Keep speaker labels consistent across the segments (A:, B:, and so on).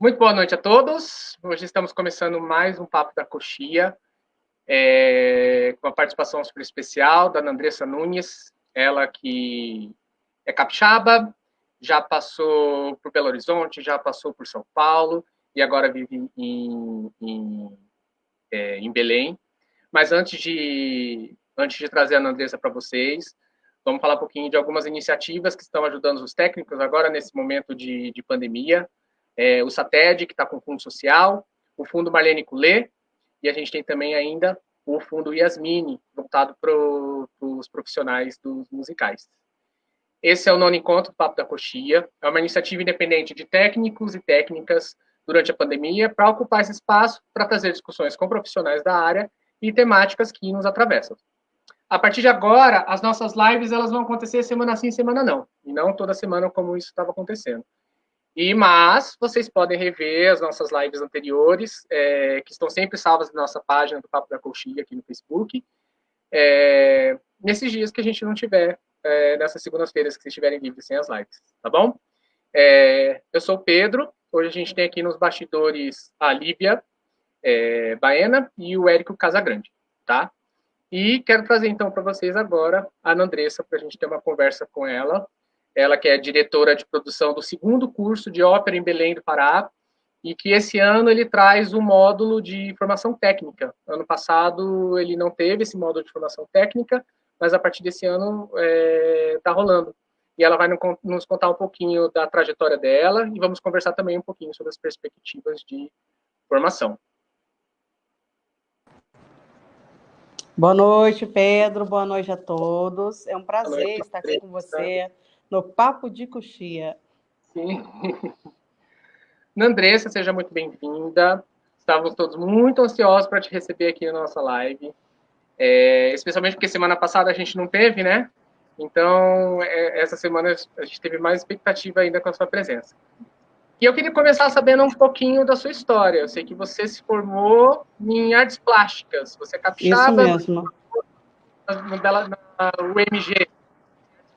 A: Muito boa noite a todos. Hoje estamos começando mais um Papo da Coxia, com a participação super especial da Andressa Nunes, ela que é capixaba, já passou por Belo Horizonte, já passou por São Paulo e agora vive em Belém. Mas antes de trazer a Andressa para vocês, vamos falar um pouquinho de algumas iniciativas que estão ajudando os técnicos agora nesse momento de pandemia. O SATED, que está com o Fundo Social, o Fundo Marlene Culê, e a gente tem também ainda o Fundo Yasmine, voltado para os profissionais dos musicais. Esse é o 9º encontro do Papo da Coxia, é uma iniciativa independente de técnicos e técnicas durante a pandemia para ocupar esse espaço para trazer discussões com profissionais da área e temáticas que nos atravessam. A partir de agora, as nossas lives elas vão acontecer semana sim, semana não, e não toda semana como isso estava acontecendo. Mas vocês podem rever as nossas lives anteriores, que estão sempre salvas na nossa página do Papo da Coxia aqui no Facebook, nesses dias que a gente não tiver, nessas segundas-feiras que vocês estiverem livres sem as lives, tá bom? Eu sou o Pedro, hoje a gente tem aqui nos bastidores a Lívia Baena e o Érico Casagrande, tá? E quero trazer então para vocês agora a Andressa, para a gente ter uma conversa com ela. Ela que é diretora de produção do 2º curso de ópera em Belém do Pará, e que esse ano ele traz um módulo de formação técnica. Ano passado ele não teve esse módulo de formação técnica, mas a partir desse ano está rolando. E ela vai nos contar um pouquinho da trajetória dela e vamos conversar também um pouquinho sobre as perspectivas de formação.
B: Boa noite, Pedro. Boa noite a todos. É um prazer estar aqui com você no Papo de Coxia.
A: Sim. Andressa, seja muito bem-vinda. Estávamos todos muito ansiosos para te receber aqui na nossa live, especialmente porque semana passada a gente não teve, né? Então, essa semana a gente teve mais expectativa ainda com a sua presença. E eu queria começar sabendo um pouquinho da sua história. Eu sei que você se formou em artes plásticas. Você é capixaba.
B: Isso mesmo.
A: Na UMG,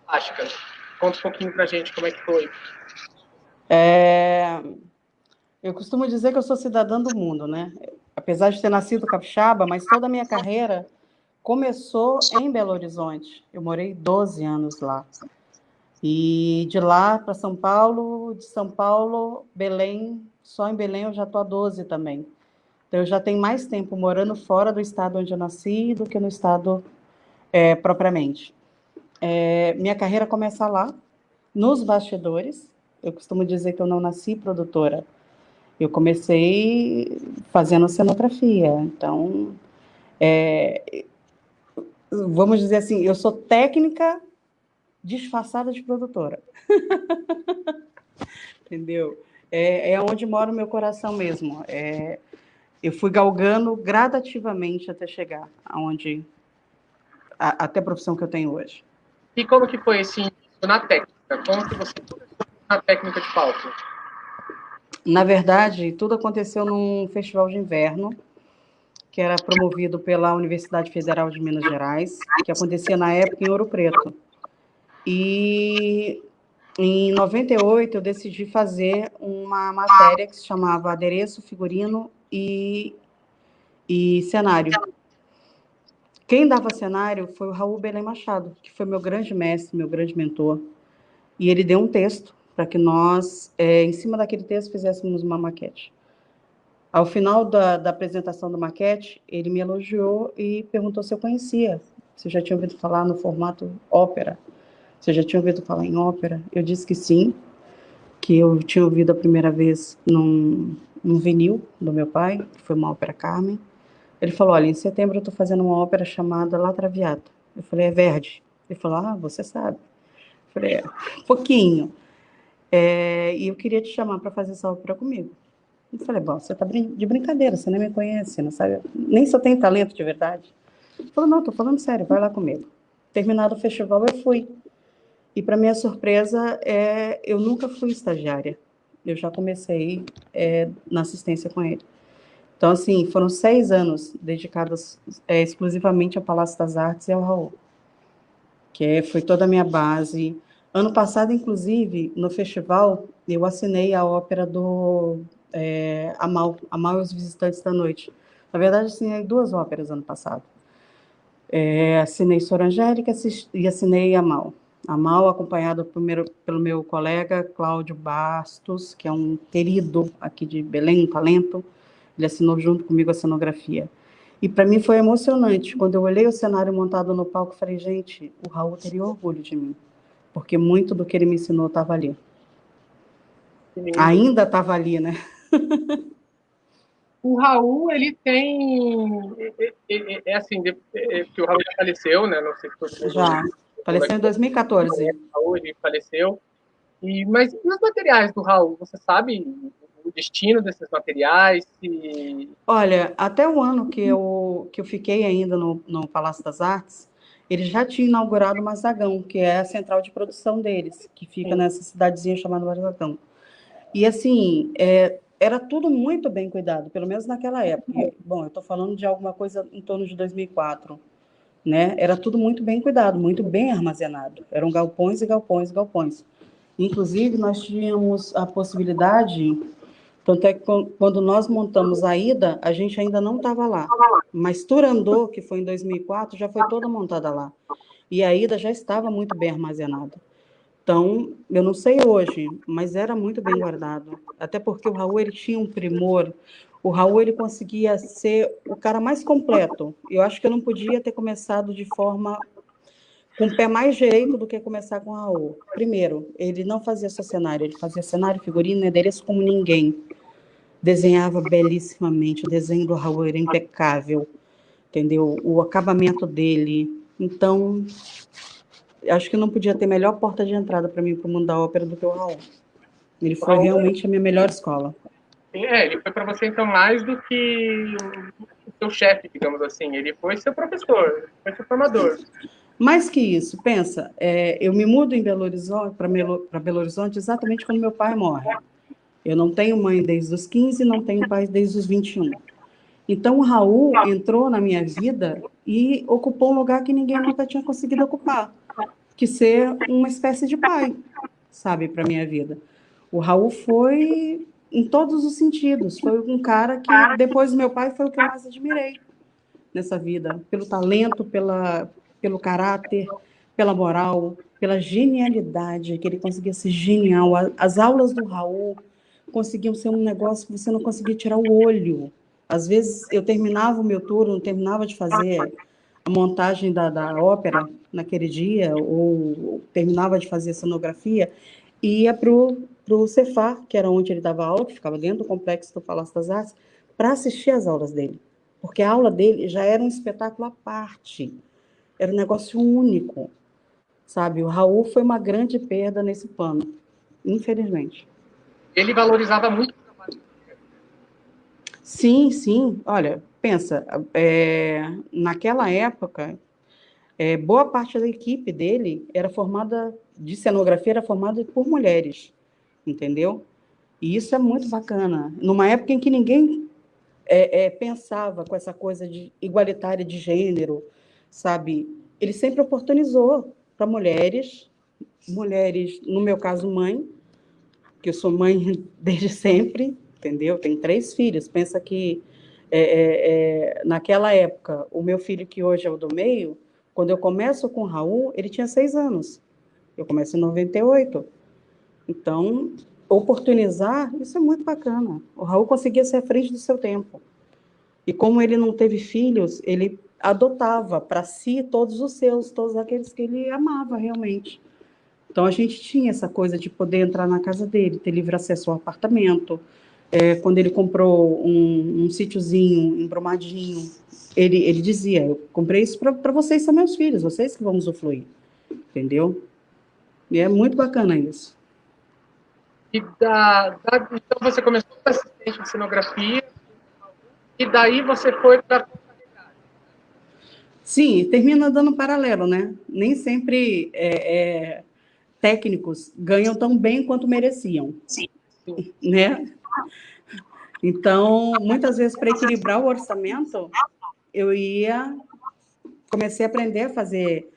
A: artes plásticas. Conta um pouquinho pra gente como é que foi.
B: Eu costumo dizer que eu sou cidadã do mundo, né? Apesar de ter nascido capixaba, mas toda a minha carreira começou em Belo Horizonte. Eu morei 12 anos lá. E de lá para São Paulo, de São Paulo, Belém, só em Belém eu já estou há 12 também. Então, eu já tenho mais tempo morando fora do estado onde eu nasci do que no estado propriamente. Minha carreira começa lá, nos bastidores. Eu costumo dizer que eu não nasci produtora. Eu comecei fazendo cenografia. Então, vamos dizer assim, eu sou técnica disfarçada de produtora. Entendeu? É onde mora o meu coração mesmo. Eu fui galgando gradativamente até chegar até a profissão que eu tenho hoje.
A: E como que foi esse início na técnica? Como que você começou na técnica de palco?
B: Na verdade, tudo aconteceu num festival de inverno, que era promovido pela Universidade Federal de Minas Gerais, que acontecia na época em Ouro Preto. E em 98 eu decidi fazer uma matéria que se chamava Adereço, Figurino e Cenário. Quem dava cenário foi o Raul Belém Machado, que foi meu grande mestre, meu grande mentor. E ele deu um texto para que nós, em cima daquele texto, fizéssemos uma maquete. Ao final da apresentação da maquete, ele me elogiou e perguntou se eu conhecia, se eu já tinha ouvido falar no formato ópera, se eu já tinha ouvido falar em ópera. Eu disse que sim, que eu tinha ouvido a primeira vez num vinil do meu pai, que foi uma ópera Carmen. Ele falou, olha, em setembro eu estou fazendo uma ópera chamada La Traviata. Eu falei, é Verdi. Ele falou, você sabe. Eu falei, pouquinho. E eu queria te chamar para fazer essa ópera comigo. Eu falei, bom, você está de brincadeira, você nem me conhece, não sabe, nem se eu tenho talento de verdade. Ele falou, não, estou falando sério, vai lá comigo. Terminado o festival, eu fui. E, para minha surpresa, eu nunca fui estagiária. Eu já comecei na assistência com ele. Então, assim, foram 6 anos dedicados exclusivamente ao Palácio das Artes e ao Raul, que foi toda a minha base. Ano passado, inclusive, no festival, eu assinei a ópera Amal e os Visitantes da Noite. Na verdade, assinei 2 óperas ano passado. Assinei Sor Angélica e assinei Amal. Amal, acompanhado pelo meu colega Cláudio Bastos, que é um querido aqui de Belém, um talento. Ele assinou junto comigo a cenografia. E para mim foi emocionante. Quando eu olhei o cenário montado no palco, falei, gente, o Raul teria orgulho de mim, porque muito do que ele me ensinou estava ali. Ainda estava ali, né?
A: O Raul, ele tem... assim, que o Raul já faleceu, né? Não sei se todo mundo...
B: Já. Faleceu em 2014.
A: O Raul, ele faleceu. Mas e os materiais do Raul? Você sabe o destino desses materiais?
B: Olha, até o ano que eu fiquei ainda no Palácio das Artes, ele já tinha inaugurado o Mazagão, que é a central de produção deles, que fica nessa cidadezinha chamada Mazagão. E, assim, era tudo muito bem cuidado, pelo menos naquela época. Bom, eu estou falando de alguma coisa em torno de 2004, né? Era tudo muito bem cuidado, muito bem armazenado. Eram galpões e galpões e galpões. Inclusive, nós tínhamos a possibilidade... Tanto é que quando nós montamos a Ida, a gente ainda não estava lá. Mas Turandot, que foi em 2004, já foi toda montada lá. E a Ida já estava muito bem armazenada. Então, eu não sei hoje, mas era muito bem guardado. Até porque o Raul, ele tinha um primor. O Raul, ele conseguia ser o cara mais completo. Eu acho que eu não podia ter começado de forma... com o pé mais direito do que começar com o Raul. Primeiro, ele não fazia só cenário, ele fazia cenário, figurino, adereço como ninguém. Desenhava belíssimamente, o desenho do Raul era impecável, entendeu? O acabamento dele. Então, acho que não podia ter melhor porta de entrada para mim para o mundo da ópera do que o Raul. Ele foi realmente a minha melhor escola.
A: Ele foi para você, então, mais do que o seu chefe, digamos assim. Ele foi seu professor, foi seu formador.
B: Mais que isso, pensa, eu me mudo em Belo Horizonte, para Belo Horizonte exatamente quando meu pai morre. Eu não tenho mãe desde os 15, não tenho pai desde os 21. Então, o Raul entrou na minha vida e ocupou um lugar que ninguém nunca tinha conseguido ocupar, que ser uma espécie de pai, sabe, para a minha vida. O Raul foi em todos os sentidos, foi um cara que, depois do meu pai, foi o que eu mais admirei nessa vida, pelo talento, pelo caráter, pela moral, pela genialidade, que ele conseguia ser genial. As aulas do Raul conseguiam ser um negócio que você não conseguia tirar o olho. Às vezes eu terminava o meu turno, terminava de fazer a montagem da ópera naquele dia, ou terminava de fazer a cenografia, e ia para o Cefar, que era onde ele dava aula, que ficava dentro do complexo do Palácio das Artes, para assistir às aulas dele. Porque a aula dele já era um espetáculo à parte, era um negócio único, sabe? O Raul foi uma grande perda nesse plano, infelizmente.
A: Ele valorizava muito o trabalho.
B: Sim, sim. Olha, pensa, naquela época, boa parte da equipe dele era formada, de cenografia, era formada por mulheres, entendeu? E isso é muito bacana. Numa época em que ninguém pensava com essa coisa de igualitária de gênero, sabe? Ele sempre oportunizou para mulheres, no meu caso, mãe, que eu sou mãe desde sempre, entendeu? Tenho 3 filhos. Pensa que naquela época, o meu filho, que hoje é o do meio, quando eu começo com o Raul, ele tinha 6 anos. Eu começo em 98. Então, oportunizar, isso é muito bacana. O Raul conseguia ser à frente do seu tempo. E como ele não teve filhos, ele adotava para si todos os seus, todos aqueles que ele amava realmente. Então, a gente tinha essa coisa de poder entrar na casa dele, ter livre acesso ao apartamento. Quando ele comprou um sítiozinho em Brumadinho, ele dizia, eu comprei isso para vocês, são meus filhos, vocês que vão usufruir. Entendeu? E é muito bacana isso.
A: Então, você começou com assistente de cenografia, e daí você foi para...
B: Sim, termina dando paralelo, né? Nem sempre técnicos ganham tão bem quanto mereciam. Sim. Né? Então, muitas vezes, para equilibrar o orçamento, eu comecei a aprender a fazer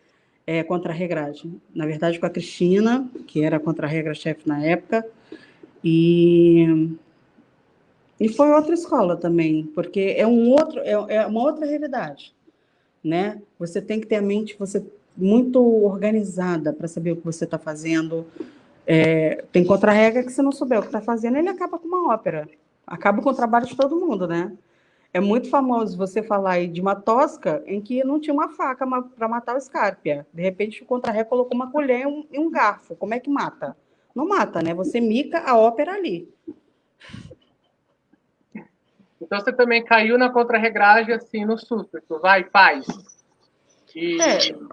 B: contra-regragem. Na verdade, com a Cristina, que era a contra-regra-chefe na época, e E foi outra escola também, porque é uma outra realidade, né? Você tem que ter a mente muito organizada para saber o que você está fazendo. Tem contra-regra que se não souber o que está fazendo, ele acaba com uma ópera. Acaba com o trabalho de todo mundo, né? É muito famoso você falar aí de uma tosca em que não tinha uma faca para matar o Scarpia. De repente, o contra-ré colocou uma colher e um garfo. Como é que mata? Não mata, né? Você mica a ópera ali.
A: Então você também caiu na contra-regragem, assim, no susto. Tu vai, faz.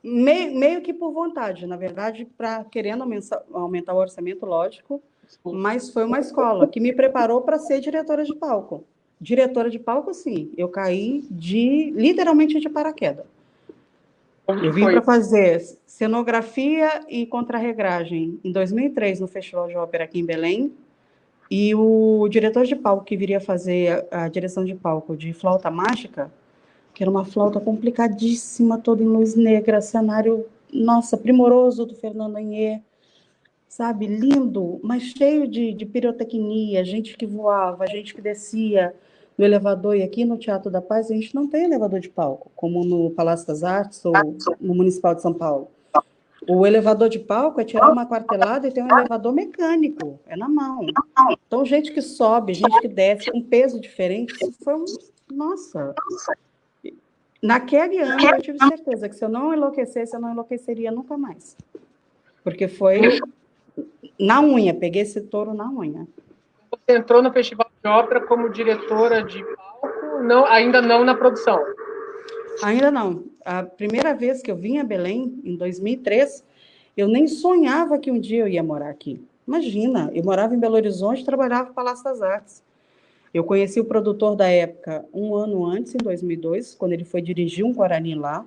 B: Meio que por vontade, na verdade, querendo aumentar o orçamento, lógico, mas foi uma escola que me preparou para ser diretora de palco. Diretora de palco, sim. Eu caí literalmente de paraquedas. Eu vim para fazer cenografia e contra-regragem em 2003 no Festival de Ópera aqui em Belém. E o diretor de palco que viria fazer a direção de palco de Flauta Mágica, que era uma flauta complicadíssima, toda em luz negra, cenário, nossa, primoroso do Fernando Agnès, sabe? Lindo, mas cheio de pirotecnia, gente que voava, gente que descia no elevador. E aqui no Teatro da Paz a gente não tem elevador de palco, como no Palácio das Artes ou no Municipal de São Paulo. O elevador de palco é tirar uma quartelada e tem um elevador mecânico, é na mão. Então, gente que sobe, gente que desce, com peso diferente, nossa. Naquele ano eu tive certeza que se eu não enlouquecesse, eu não enlouqueceria nunca mais. Porque foi na unha, peguei esse touro na unha.
A: Você entrou no Festival de Ópera como diretora de palco, não, ainda não na produção?
B: Ainda não. A primeira vez que eu vim a Belém, em 2003, eu nem sonhava que um dia eu ia morar aqui. Imagina, eu morava em Belo Horizonte e trabalhava no Palácio das Artes. Eu conheci o produtor da época um ano antes, em 2002, quando ele foi dirigir um Guarani lá,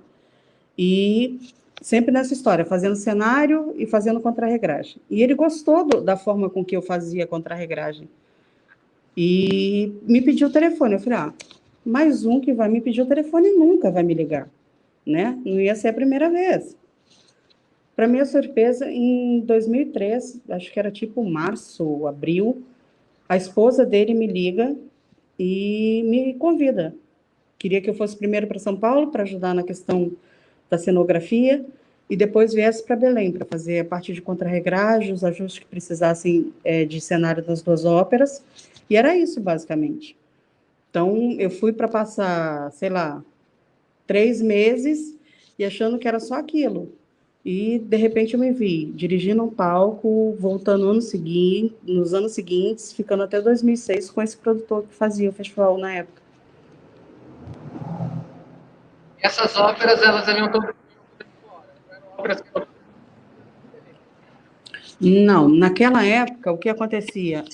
B: e sempre nessa história, fazendo cenário e fazendo contra-regragem. E ele gostou da forma com que eu fazia contra-regragem. E me pediu o telefone. Eu falei, mais um que vai me pedir o telefone nunca vai me ligar, né? Não ia ser a primeira vez. Para minha surpresa, em 2003, acho que era tipo março, abril, a esposa dele me liga e me convida. Queria que eu fosse primeiro para São Paulo para ajudar na questão da cenografia e depois viesse para Belém para fazer a parte de contra-regragem, os ajustes que precisassem de cenário das duas óperas. E era isso, basicamente. Então, eu fui para passar, sei lá, 3 meses e achando que era só aquilo. E, de repente, eu me vi dirigindo um palco, voltando nos anos seguintes, ficando até 2006 com esse produtor que fazia o festival na época.
A: Essas óperas, elas haviam todas de fora, não eram óperas que
B: Não, naquela época, o que acontecia?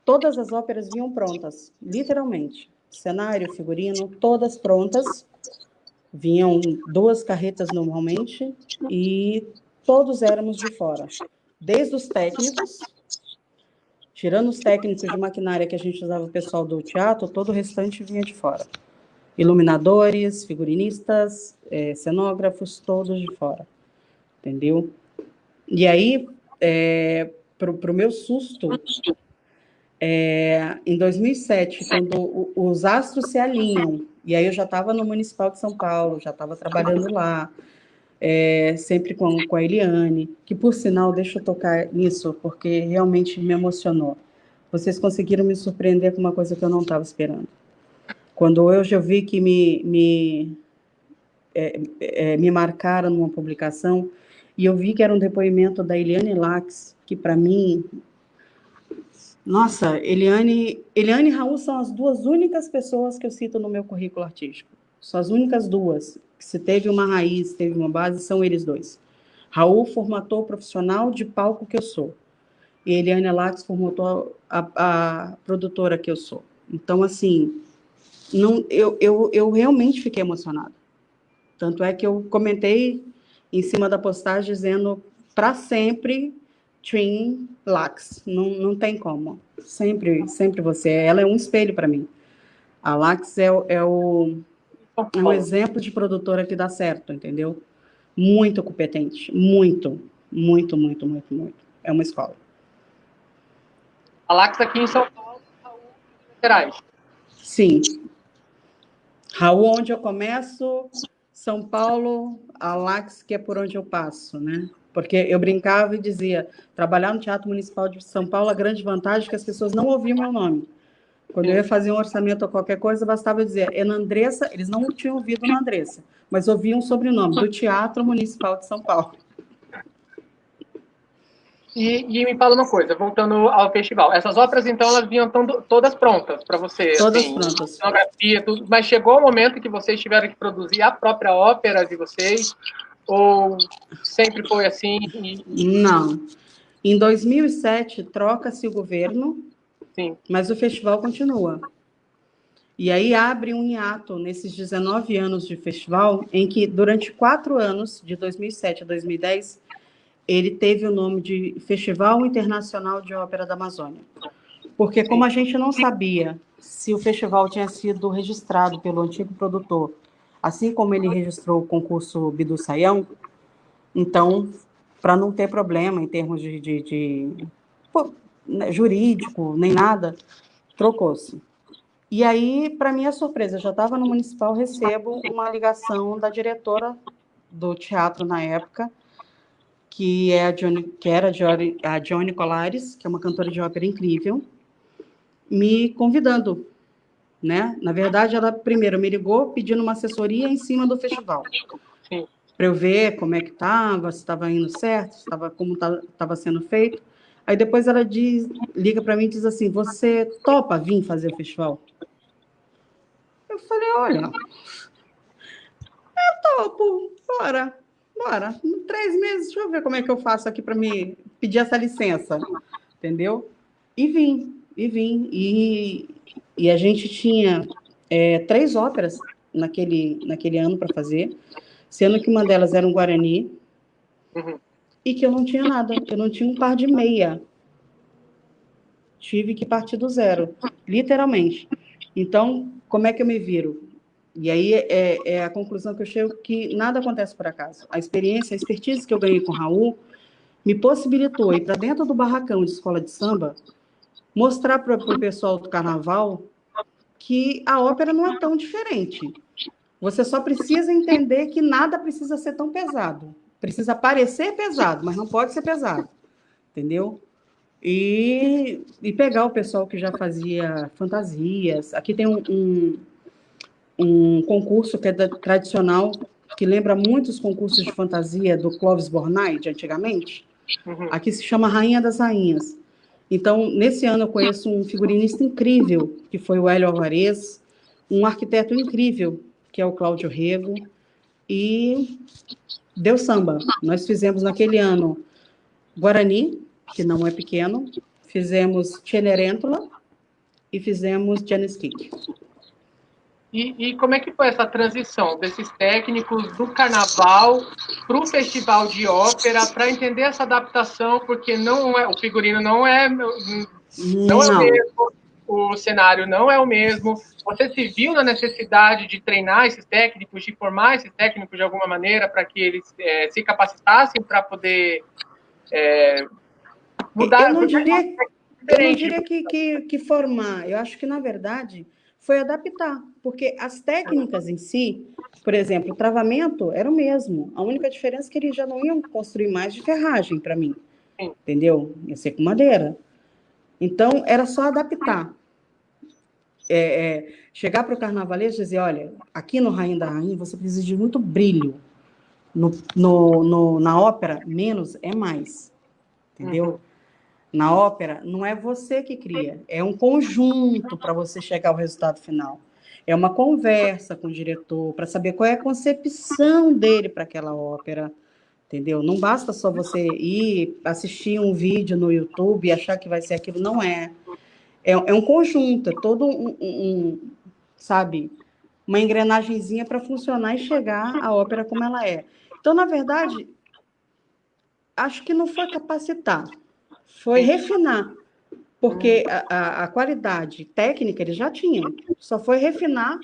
B: Todas as óperas vinham prontas, literalmente. Cenário, figurino, todas prontas. Vinham 2 carretas normalmente e todos éramos de fora. Desde os técnicos, tirando os técnicos de maquinária que a gente usava o pessoal do teatro, todo o restante vinha de fora. Iluminadores, figurinistas, cenógrafos, todos de fora. Entendeu? E aí, para o meu susto, em 2007, quando os astros se alinham, e aí eu já estava no Municipal de São Paulo, já estava trabalhando lá, sempre com a Eliane, que, por sinal, deixa eu tocar nisso, porque realmente me emocionou. Vocês conseguiram me surpreender com uma coisa que eu não estava esperando. Quando hoje eu vi que me marcaram numa publicação, e eu vi que era um depoimento da Eliane Lax, que, para mim... Nossa, Eliane e Raul são as 2 únicas pessoas que eu cito no meu currículo artístico. São as únicas 2. Se teve uma raiz, teve uma base, são eles 2. Raul formatou o profissional de palco que eu sou. E Eliane Lax formatou a produtora que eu sou. Então, assim, eu realmente fiquei emocionada. Tanto é que eu comentei em cima da postagem dizendo para sempre Trin Lax. Não tem como. Sempre você. Ela é um espelho para mim. A Lax é um exemplo de produtora que dá certo, entendeu? Muito competente. Muito. É uma escola.
A: A Lax aqui em São Paulo, Raul, Minas Gerais.
B: Sim. Raul, onde eu começo, São Paulo, a Lax, que é por onde eu passo, né? Porque eu brincava e dizia, trabalhar no Teatro Municipal de São Paulo, a grande vantagem é que as pessoas não ouviam meu nome. Quando eu ia fazer um orçamento ou qualquer coisa, bastava dizer, é na Andressa, eles não tinham ouvido na Andressa, mas ouviam o sobrenome, do Teatro Municipal de São Paulo.
A: E me fala uma coisa, voltando ao festival. Essas óperas, então, elas vinham todas prontas para você,
B: Todas
A: assim,
B: prontas.
A: cenografia, tudo, mas chegou o momento que vocês tiveram que produzir a própria ópera de vocês, ou sempre foi assim?
B: Não. Em 2007, troca-se o governo,
A: Sim.
B: mas o festival continua. E aí abre um hiato nesses 19 anos de festival, em que durante 4 anos, de 2007 a 2010, ele teve o nome de Festival Internacional de Ópera da Amazônia. Porque como a gente não sabia se o festival tinha sido registrado pelo antigo produtor, assim como ele registrou o concurso Bidu Sayão, então, para não ter problema em termos jurídico, nem nada, trocou-se. E aí, para minha surpresa, eu já estava no Municipal, recebo uma ligação da diretora do teatro na época, que era a Johnny Colares, que é uma cantora de ópera incrível, me convidando, né? Na verdade, ela primeiro me ligou pedindo uma assessoria em cima do festival, para eu ver como é que estava, se estava indo certo, como estava sendo feito. Aí depois ela liga para mim e diz assim, você topa vir fazer o festival? Eu falei, olha, topo, bora. 3 meses, deixa eu ver como é que eu faço aqui para me pedir essa licença, entendeu? E vim. E a gente tinha 3 óperas naquele ano para fazer, sendo que uma delas era um Guarani, e que eu não tinha nada, eu não tinha um par de meia. Tive que partir do zero, literalmente. Então, como é que eu me viro? E aí é a conclusão que eu chego, que nada acontece por acaso. A experiência, a expertise que eu ganhei com o Raul me possibilitou ir para dentro do barracão de escola de samba, mostrar para o pessoal do carnaval que a ópera não é tão diferente. Você só precisa entender que nada precisa ser tão pesado. Precisa parecer pesado, mas não pode ser pesado. Entendeu? E pegar o pessoal que já fazia fantasias. Aqui tem um concurso que é tradicional, que lembra muito os concursos de fantasia do Clóvis Bornai, de antigamente. Aqui se chama Rainha das Rainhas. Então, nesse ano, eu conheço um figurinista incrível, que foi o Hélio Alvarez, um arquiteto incrível, que é o Cláudio Rego, e deu samba. Nós fizemos naquele ano Guarani, que não é pequeno, fizemos Cenerentola e fizemos Janisquique.
A: E como é que foi essa transição desses técnicos do carnaval para o festival de ópera, para entender essa adaptação, porque o figurino não é o mesmo, o cenário não é o mesmo. Você se viu na necessidade de treinar esses técnicos, de formar esses técnicos de alguma maneira, para que eles se capacitassem para poder mudar?
B: Eu não diria que formar. Eu acho que, na verdade, foi adaptar, porque as técnicas em si, por exemplo, o travamento era o mesmo. A única diferença é que eles já não iam construir mais de ferragem para mim, entendeu? Ia ser com madeira. Então, era só adaptar. Chegar para o carnavalesco e dizer, olha, aqui no Rainha da Rainha você precisa de muito brilho. Na ópera, menos é mais, entendeu? Na ópera, não é você que cria, é um conjunto para você chegar ao resultado final. É uma conversa com o diretor para saber qual é a concepção dele para aquela ópera, entendeu? Não basta só você ir assistir um vídeo no YouTube e achar que vai ser aquilo, não é. É um conjunto, é todo sabe, uma engrenagemzinha para funcionar e chegar à ópera como ela é. Então, na verdade, acho que não foi capacitar, foi refinar, porque a qualidade técnica eles já tinham, só foi refinar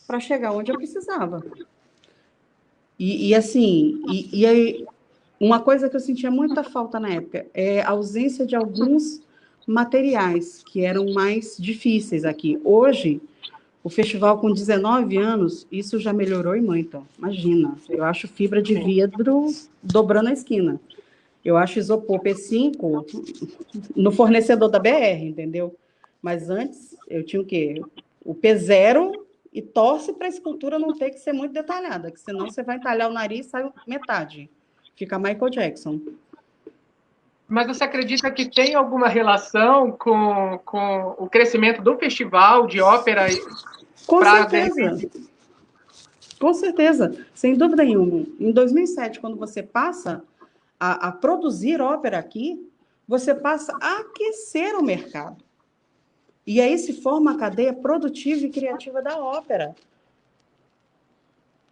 B: para chegar onde eu precisava. E aí, uma coisa que eu sentia muita falta na época é a ausência de alguns materiais, que eram mais difíceis aqui. Hoje, o festival com 19 anos, isso já melhorou e muito. Imagina, eu acho fibra de vidro dobrando a esquina. Eu acho isopor P5 no fornecedor da BR, entendeu? Mas antes, eu tinha o quê? O P0 e torce para a escultura não ter que ser muito detalhada, que senão você vai entalhar o nariz e sai metade. Fica Michael Jackson.
A: Mas você acredita que tem alguma relação com o crescimento do festival de ópera?
B: Com certeza. Com certeza, sem dúvida nenhuma. Em 2007, quando você passa a produzir ópera aqui, você passa a aquecer o mercado. E aí se forma a cadeia produtiva e criativa da ópera.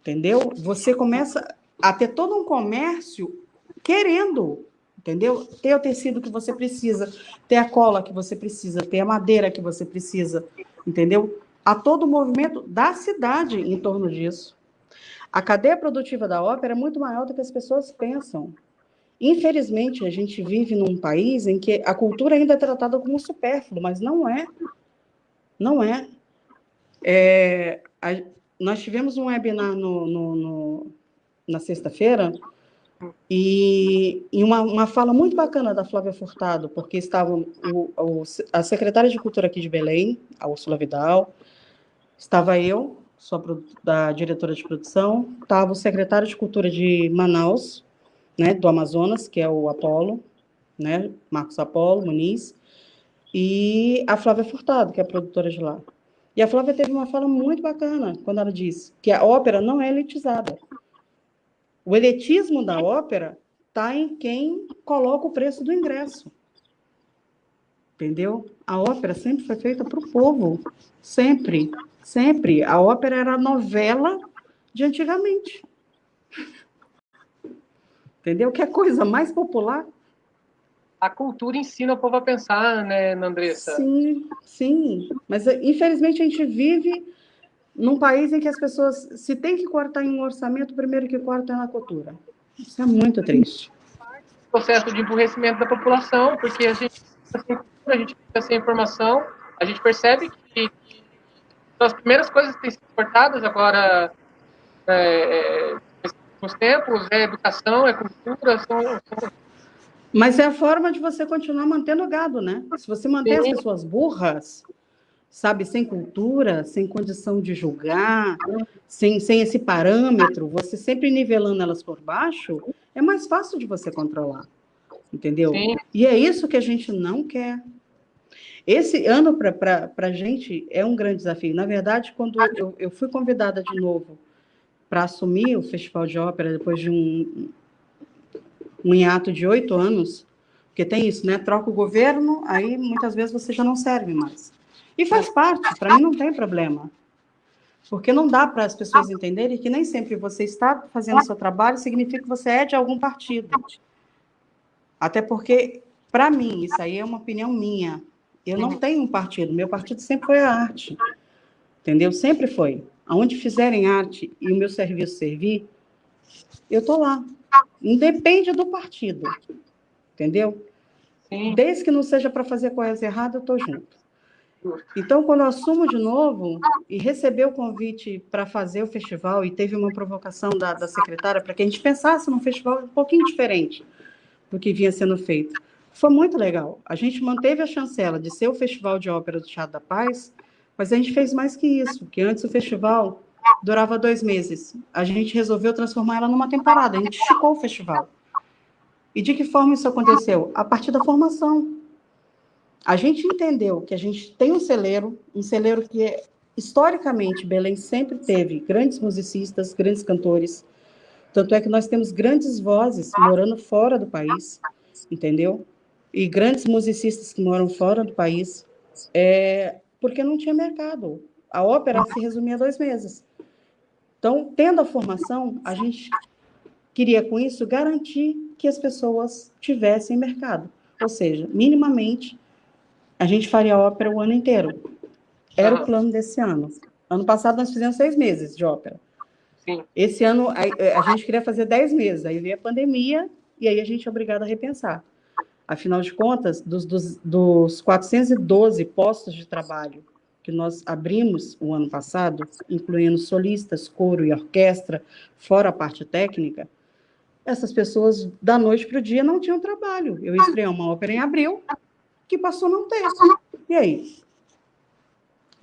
B: Entendeu? Você começa a ter todo um comércio querendo, entendeu? Ter o tecido que você precisa, ter a cola que você precisa, ter a madeira que você precisa, entendeu? Há todo o movimento da cidade em torno disso. A cadeia produtiva da ópera é muito maior do que as pessoas pensam. Infelizmente, a gente vive num país em que a cultura ainda é tratada como supérfluo, mas não é. Não é. Nós tivemos um webinar na sexta-feira e uma fala muito bacana da Flávia Furtado, porque estavam a secretária de Cultura aqui de Belém, a Úrsula Vidal, estava eu, da diretora de produção, estava o secretário de Cultura de Manaus, né, do Amazonas, que é o Apolo, né, Marcos Apolo Muniz, e a Flávia Furtado, que é a produtora de lá. E a Flávia teve uma fala muito bacana quando ela disse que a ópera não é elitizada. O elitismo da ópera está em quem coloca o preço do ingresso. Entendeu? A ópera sempre foi feita para o povo. Sempre. Sempre. A ópera era a novela de antigamente. Entendeu? Que é a coisa mais popular.
A: A cultura ensina o povo a pensar, né, Andressa?
B: Sim, sim. Mas, infelizmente, a gente vive num país em que as pessoas, se tem que cortar em um orçamento, o primeiro que corta é na cultura. Isso é muito triste.
A: Processo de emburrecimento da população, porque a gente fica sem informação, a gente percebe que as primeiras coisas que têm sido cortadas agora, nos tempos, é educação, é cultura,
B: Mas é a forma de você continuar mantendo o gado, né? Se você manter as pessoas burras, sabe, sem cultura, sem condição de julgar, sem esse parâmetro, você sempre nivelando elas por baixo, é mais fácil de você controlar, entendeu?
A: Sim.
B: E é isso que a gente não quer. Esse ano, para a gente, é um grande desafio. Na verdade, quando eu fui convidada de novo para assumir o Festival de Ópera, depois de um hiato de 8 anos, porque tem isso, né? Troca o governo, aí muitas vezes você já não serve mais. E faz parte, para mim não tem problema. Porque não dá para as pessoas entenderem que nem sempre você está fazendo o seu trabalho significa que você é de algum partido. Até porque, para mim, isso aí é uma opinião minha. Eu não tenho um partido, meu partido sempre foi a arte. Entendeu? Sempre foi. Aonde fizerem arte e o meu serviço servir, eu estou lá. Independe do partido. Entendeu? Sim. Desde que não seja para fazer coisa errada, eu estou junto. Então, quando eu assumo de novo e receber o convite para fazer o festival, e teve uma provocação da secretária para que a gente pensasse num festival um pouquinho diferente do que vinha sendo feito, foi muito legal. A gente manteve a chancela de ser o Festival de Ópera do Teatro da Paz, mas a gente fez mais que isso, porque antes o festival durava 2 meses. A gente resolveu transformar ela numa temporada, a gente esticou o festival. E de que forma isso aconteceu? A partir da formação. A gente entendeu que a gente tem um celeiro que, historicamente, Belém sempre teve grandes musicistas, grandes cantores, tanto é que nós temos grandes vozes morando fora do país, entendeu? E grandes musicistas que moram fora do país, porque não tinha mercado. A ópera se resumia a 2 meses. Então, tendo a formação, a gente queria, com isso, garantir que as pessoas tivessem mercado. Ou seja, minimamente, a gente faria ópera o ano inteiro. Era o plano desse ano. Ano passado, nós fizemos 6 meses de ópera. Sim. Esse ano, a gente queria fazer 10 meses. Aí veio a pandemia, e aí a gente é obrigado a repensar. Afinal de contas, dos 412 postos de trabalho que nós abrimos o ano passado, incluindo solistas, coro e orquestra, fora a parte técnica, essas pessoas, da noite para o dia, não tinham trabalho. Eu estreiei uma ópera em abril, que passou a não ter. E aí?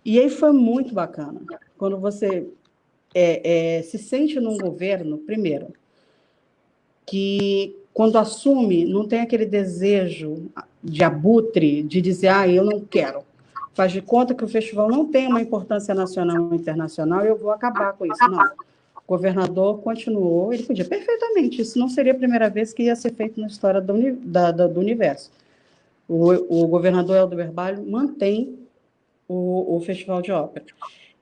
B: E aí foi muito bacana. Quando você se sente num governo, primeiro, que quando assume, não tem aquele desejo de abutre, de dizer, eu não quero. Faz de conta que o festival não tem uma importância nacional ou internacional e eu vou acabar com isso. Não. O governador continuou, ele podia perfeitamente, isso não seria a primeira vez que ia ser feito na história do universo. O governador Helder Barbalho mantém o Festival de Ópera.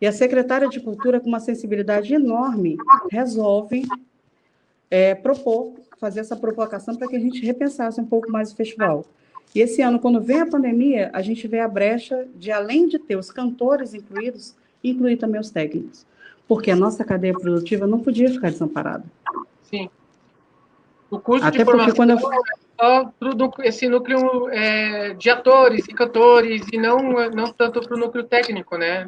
B: E a secretária de Cultura, com uma sensibilidade enorme, resolve fazer essa provocação para que a gente repensasse um pouco mais o festival. E esse ano, quando vem a pandemia, a gente vê a brecha de, além de ter os cantores incluídos, incluir também os técnicos. Porque a nossa cadeia produtiva não podia ficar desamparada.
A: Sim. O curso
B: Até
A: de formação
B: porque quando
A: só para esse núcleo de atores e cantores, e não tanto para o núcleo técnico, né?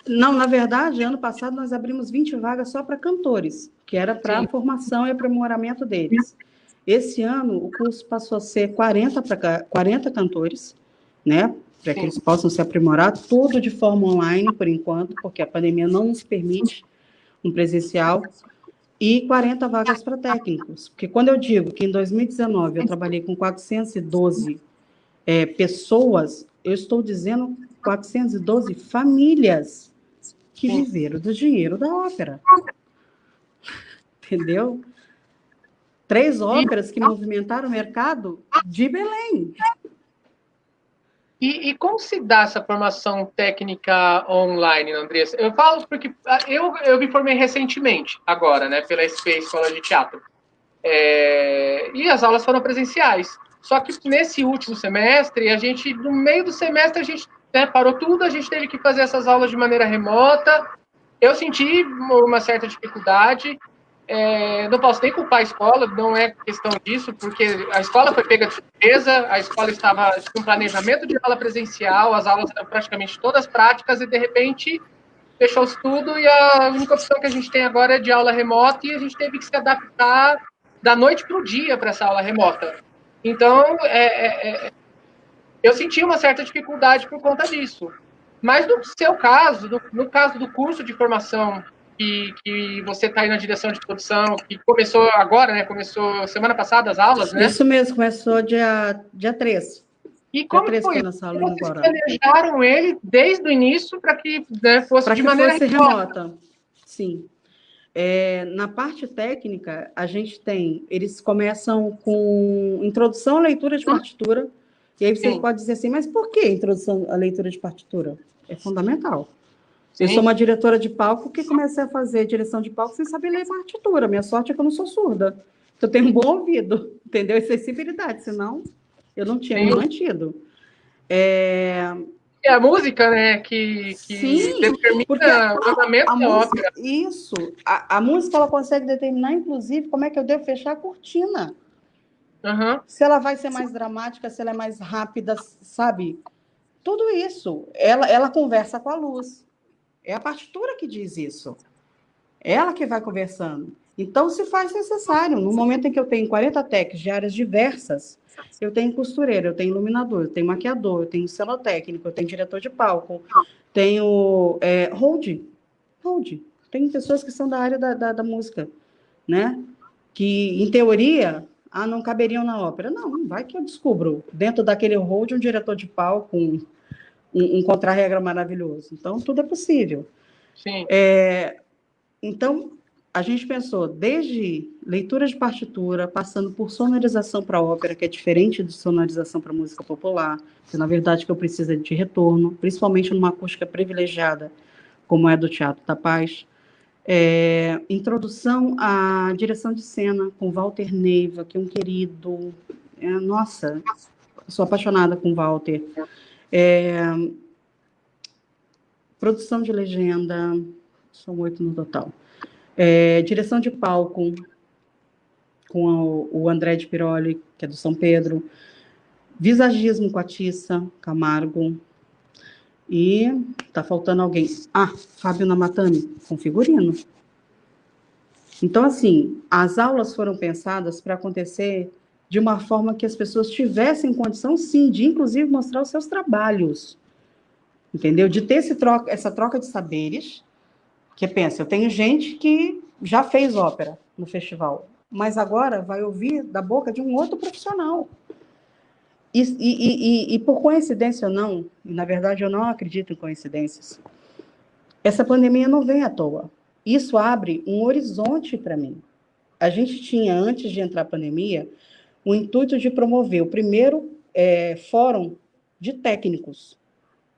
B: Não, na verdade, ano passado nós abrimos 20 vagas só para cantores, que era para a formação e aprimoramento deles. Esse ano, o curso passou a ser 40 cantores, né? Para que eles possam se aprimorar, tudo de forma online, por enquanto, porque a pandemia não nos permite um presencial, e 40 vagas para técnicos. Porque quando eu digo que em 2019 eu trabalhei com 412 pessoas, eu estou dizendo 412 famílias que viveram do dinheiro da ópera. Entendeu? 3 óperas que movimentaram o mercado de Belém.
A: E como se dá essa formação técnica online, Andressa? Eu falo porque eu me formei recentemente, agora, né, pela SP Escola de Teatro. E as aulas foram presenciais. Só que nesse último semestre, no meio do semestre, a gente parou tudo, a gente teve que fazer essas aulas de maneira remota. Eu senti uma certa dificuldade. Não posso nem culpar a escola, não é questão disso, porque a escola foi pega de surpresa, a escola estava com planejamento de aula presencial, as aulas eram praticamente todas práticas, e de repente fechou-se tudo, e a única opção que a gente tem agora é de aula remota, e a gente teve que se adaptar da noite para o dia para essa aula remota. Então, eu senti uma certa dificuldade por conta disso. Mas no seu caso, no caso do curso de formação que você está aí na direção de produção, que começou agora, né? Começou semana passada as aulas, né?
B: Isso mesmo, começou dia 3.
A: E como foi? Vocês planejaram ele desde o início para que fosse de maneira
B: remota. Sim. Na parte técnica, a gente eles começam com introdução à leitura de partitura, e aí você pode dizer assim, mas por que introdução à leitura de partitura? É fundamental. Sim. Eu sou uma diretora de palco que comecei a fazer direção de palco sem saber ler partitura. Minha sorte é que eu não sou surda. Eu tenho um bom ouvido, entendeu? E sensibilidade, senão eu não tinha me mantido.
A: É a música, né, que determina o andamento da ópera.
B: Isso. A música, ela consegue determinar, inclusive, como é que eu devo fechar a cortina.
A: Uhum.
B: Se ela vai ser mais dramática, se ela é mais rápida, sabe? Tudo isso. Ela conversa com a luz. É a partitura que diz isso. Ela que vai conversando. Então, se faz necessário. No momento em que eu tenho 40 techs de áreas diversas, eu tenho costureira, eu tenho iluminador, eu tenho maquiador, eu tenho cenotécnico, eu tenho diretor de palco, tenho hold. Tem pessoas que são da área da música, né? Que, em teoria, não caberiam na ópera. Não, vai que eu descubro. Dentro daquele hold, um diretor de palco, um contra-regra maravilhoso. Então, tudo é possível.
A: Sim.
B: Então, a gente pensou desde leitura de partitura, passando por sonorização para ópera, que é diferente de sonorização para música popular, que na verdade que eu preciso de retorno, principalmente numa acústica privilegiada, como é do Teatro da Paz. Introdução à direção de cena, com Walter Neiva, que é um querido. Nossa, sou apaixonada com Walter. Produção de legenda, são 8 no total. Direção de palco, com o André de Piroli, que é do São Pedro, visagismo com a Tissa Camargo, e tá faltando alguém. Fábio Namatami, com figurino. Então, assim, as aulas foram pensadas para acontecer de uma forma que as pessoas tivessem condição, sim, de inclusive mostrar os seus trabalhos, entendeu? De ter essa troca de saberes, que pensa, eu tenho gente que já fez ópera no festival, mas agora vai ouvir da boca de um outro profissional. E por coincidência ou não, e na verdade eu não acredito em coincidências, essa pandemia não vem à toa. Isso abre um horizonte para mim. A gente tinha, antes de entrar a pandemia, o intuito de promover o primeiro fórum de técnicos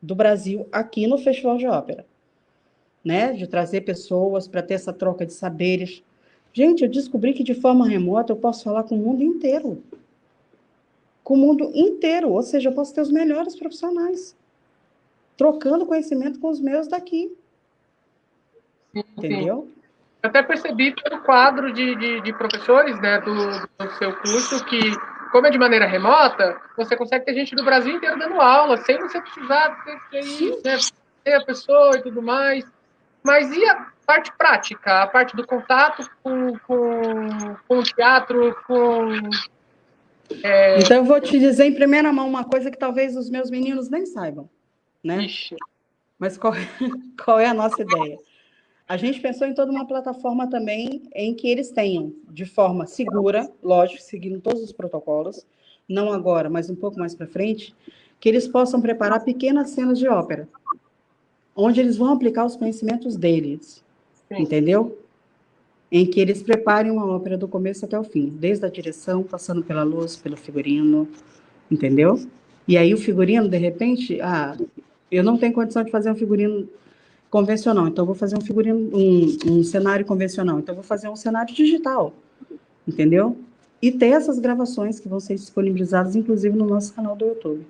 B: do Brasil aqui no Festival de Ópera, né? De trazer pessoas para ter essa troca de saberes. Gente, eu descobri que de forma remota eu posso falar com o mundo inteiro. Com o mundo inteiro, ou seja, eu posso ter os melhores profissionais, trocando conhecimento com os meus daqui.
A: Sim,
B: entendeu?
A: Sim. Eu até percebi pelo quadro de professores, né, do seu curso, que, como é de maneira remota, você consegue ter gente do Brasil inteiro dando aula, sem você precisar ter isso, né, ter a pessoa e tudo mais. Mas e a parte prática, a parte do contato com o teatro,
B: Então, eu vou te dizer em primeira mão uma coisa que talvez os meus meninos nem saibam, né?
A: Ixi.
B: Mas qual é a nossa ideia? A gente pensou em toda uma plataforma também em que eles tenham, de forma segura, lógico, seguindo todos os protocolos, não agora, mas um pouco mais para frente, que eles possam preparar pequenas cenas de ópera, onde eles vão aplicar os conhecimentos deles, Sim. Entendeu? Em que eles preparem uma ópera do começo até o fim, desde a direção, passando pela luz, pelo figurino, entendeu? E aí o figurino, de repente, eu não tenho condição de fazer um figurino convencional, então eu vou fazer um figurino, um cenário convencional, então eu vou fazer um cenário digital, entendeu? E ter essas gravações que vão ser disponibilizadas, inclusive, no nosso canal do YouTube,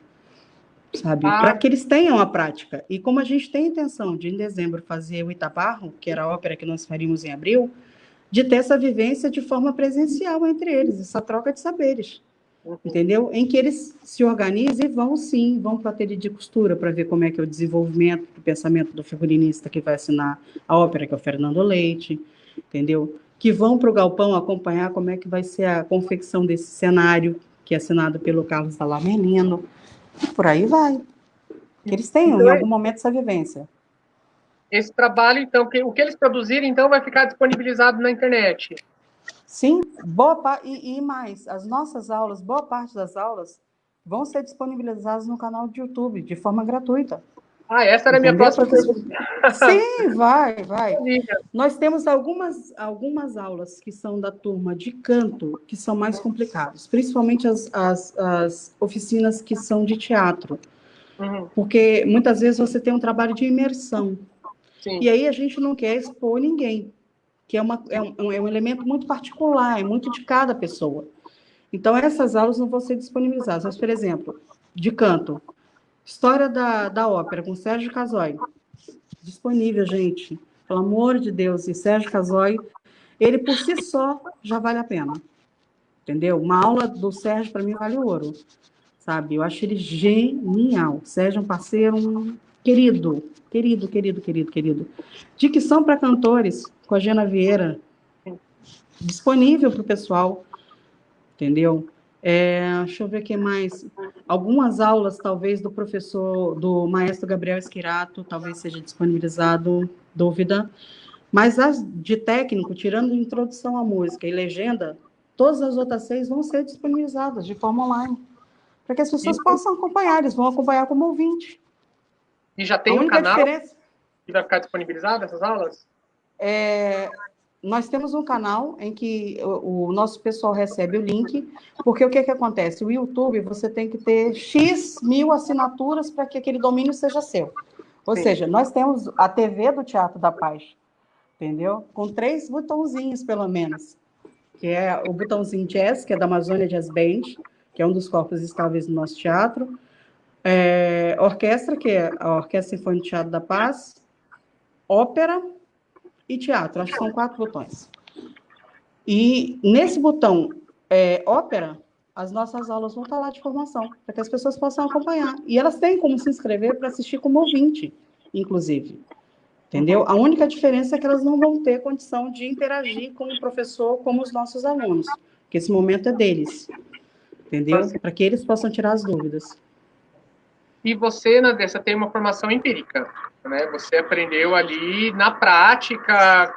B: sabe? Para que eles tenham a prática. E como a gente tem a intenção de, em dezembro, fazer o Itabarro, que era a ópera que nós faríamos em abril, de ter essa vivência de forma presencial entre eles, essa troca de saberes. Entendeu? Em que eles se organizem e vão para o ateliê de costura para ver como é que é o desenvolvimento do pensamento do figurinista que vai assinar a ópera, que é o Fernando Leite, entendeu? Que vão para o galpão acompanhar como é que vai ser a confecção desse cenário, que é assinado pelo Carlos Dallamerlino, e por aí vai. Que eles tenham, então, em algum momento, essa vivência.
A: Esse trabalho, então, o que eles produzirem, então, vai ficar disponibilizado na internet?
B: Sim, e mais, as nossas aulas, boa parte das aulas, vão ser disponibilizadas no canal de YouTube, de forma gratuita.
A: Essa era a minha próxima pergunta.
B: Sim, vai. Nós temos algumas aulas que são da turma de canto, que são mais complicadas, principalmente as oficinas que são de teatro. Porque muitas vezes você tem um trabalho de imersão. Sim. E aí a gente não quer expor ninguém, que é um elemento muito particular, é muito de cada pessoa. Então, essas aulas não vão ser disponibilizadas. Mas, por exemplo, de canto, História da Ópera, com Sérgio Casoy. Disponível, gente. Pelo amor de Deus. E Sérgio Casoy, ele por si só já vale a pena. Entendeu? Uma aula do Sérgio, para mim, vale ouro. Sabe? Eu acho ele genial. Sérgio é um parceiro querido. Dicção para cantores, com a Gena Vieira. Disponível para o pessoal. Entendeu? Deixa eu ver o que mais. Algumas aulas, talvez, do maestro Gabriel Esquirato, talvez seja disponibilizado, dúvida. Mas as de técnico, tirando introdução à música e legenda, todas as outras 6 vão ser disponibilizadas de forma online, para que as pessoas possam acompanhar, eles vão acompanhar como ouvinte.
A: E já tem um canal que vai ficar disponibilizado essas aulas?
B: Nós temos um canal em que o nosso pessoal recebe o link, porque o que acontece? O YouTube, você tem que ter X mil assinaturas para que aquele domínio seja seu. Ou seja, nós temos a TV do Teatro da Paz, entendeu? Com 3 botãozinhos, pelo menos, que é o botãozinho Jazz, que é da Amazônia Jazz Band, que é um dos corpos estáveis do nosso teatro, orquestra, que é a Orquestra Sinfônica do Teatro da Paz, ópera e teatro, acho que são 4 botões. E nesse botão ópera, as nossas aulas vão estar lá de formação, para que as pessoas possam acompanhar. E elas têm como se inscrever para assistir como ouvinte, inclusive. Entendeu? A única diferença é que elas não vão ter condição de interagir com o professor como os nossos alunos, que esse momento é deles. Entendeu? Para que eles possam tirar as dúvidas.
A: E você, Andressa, tem uma formação empírica, né? Você aprendeu ali na prática,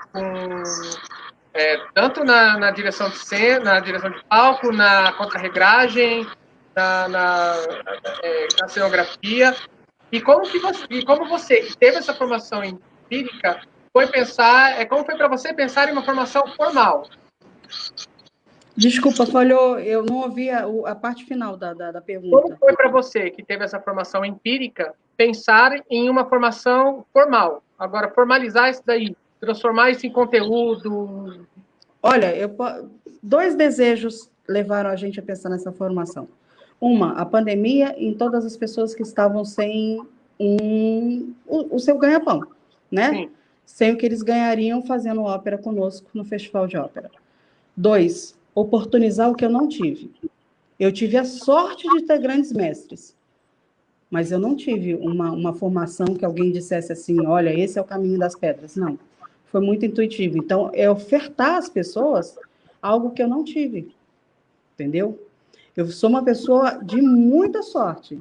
A: tanto na direção de cena, na direção de palco, na contrarregragem, na cenografia. E como você que teve essa formação empírica foi pensar, como foi para você pensar em uma formação formal?
B: Desculpa, falhou, eu não ouvi a parte final da pergunta.
A: Como foi para você, que teve essa formação empírica, pensar em uma formação formal? Agora, formalizar isso daí, transformar isso em conteúdo.
B: Olha, dois desejos levaram a gente a pensar nessa formação. Uma, a pandemia em todas as pessoas que estavam sem o seu ganha-pão, né? Sim. Sem o que eles ganhariam fazendo ópera conosco no Festival de Ópera. Dois, oportunizar o que eu não tive. Eu tive a sorte de ter grandes mestres, mas eu não tive uma formação que alguém dissesse assim, olha, esse é o caminho das pedras. Não, foi muito intuitivo. Então, é ofertar às pessoas algo que eu não tive, entendeu? Eu sou uma pessoa de muita sorte,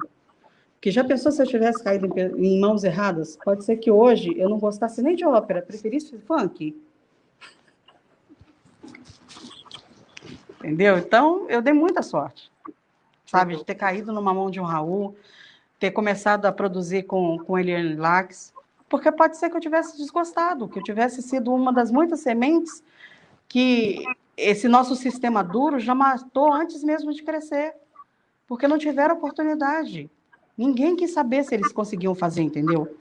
B: porque já pensou se eu tivesse caído em mãos erradas? Pode ser que hoje eu não gostasse nem de ópera, preferisse funk. Entendeu? Então, eu dei muita sorte, sabe? De ter caído numa mão de um Raul, ter começado a produzir com Eliane Lax, porque pode ser que eu tivesse desgostado, que eu tivesse sido uma das muitas sementes que esse nosso sistema duro já matou antes mesmo de crescer, porque não tiveram oportunidade. Ninguém quis saber se eles conseguiam fazer, entendeu?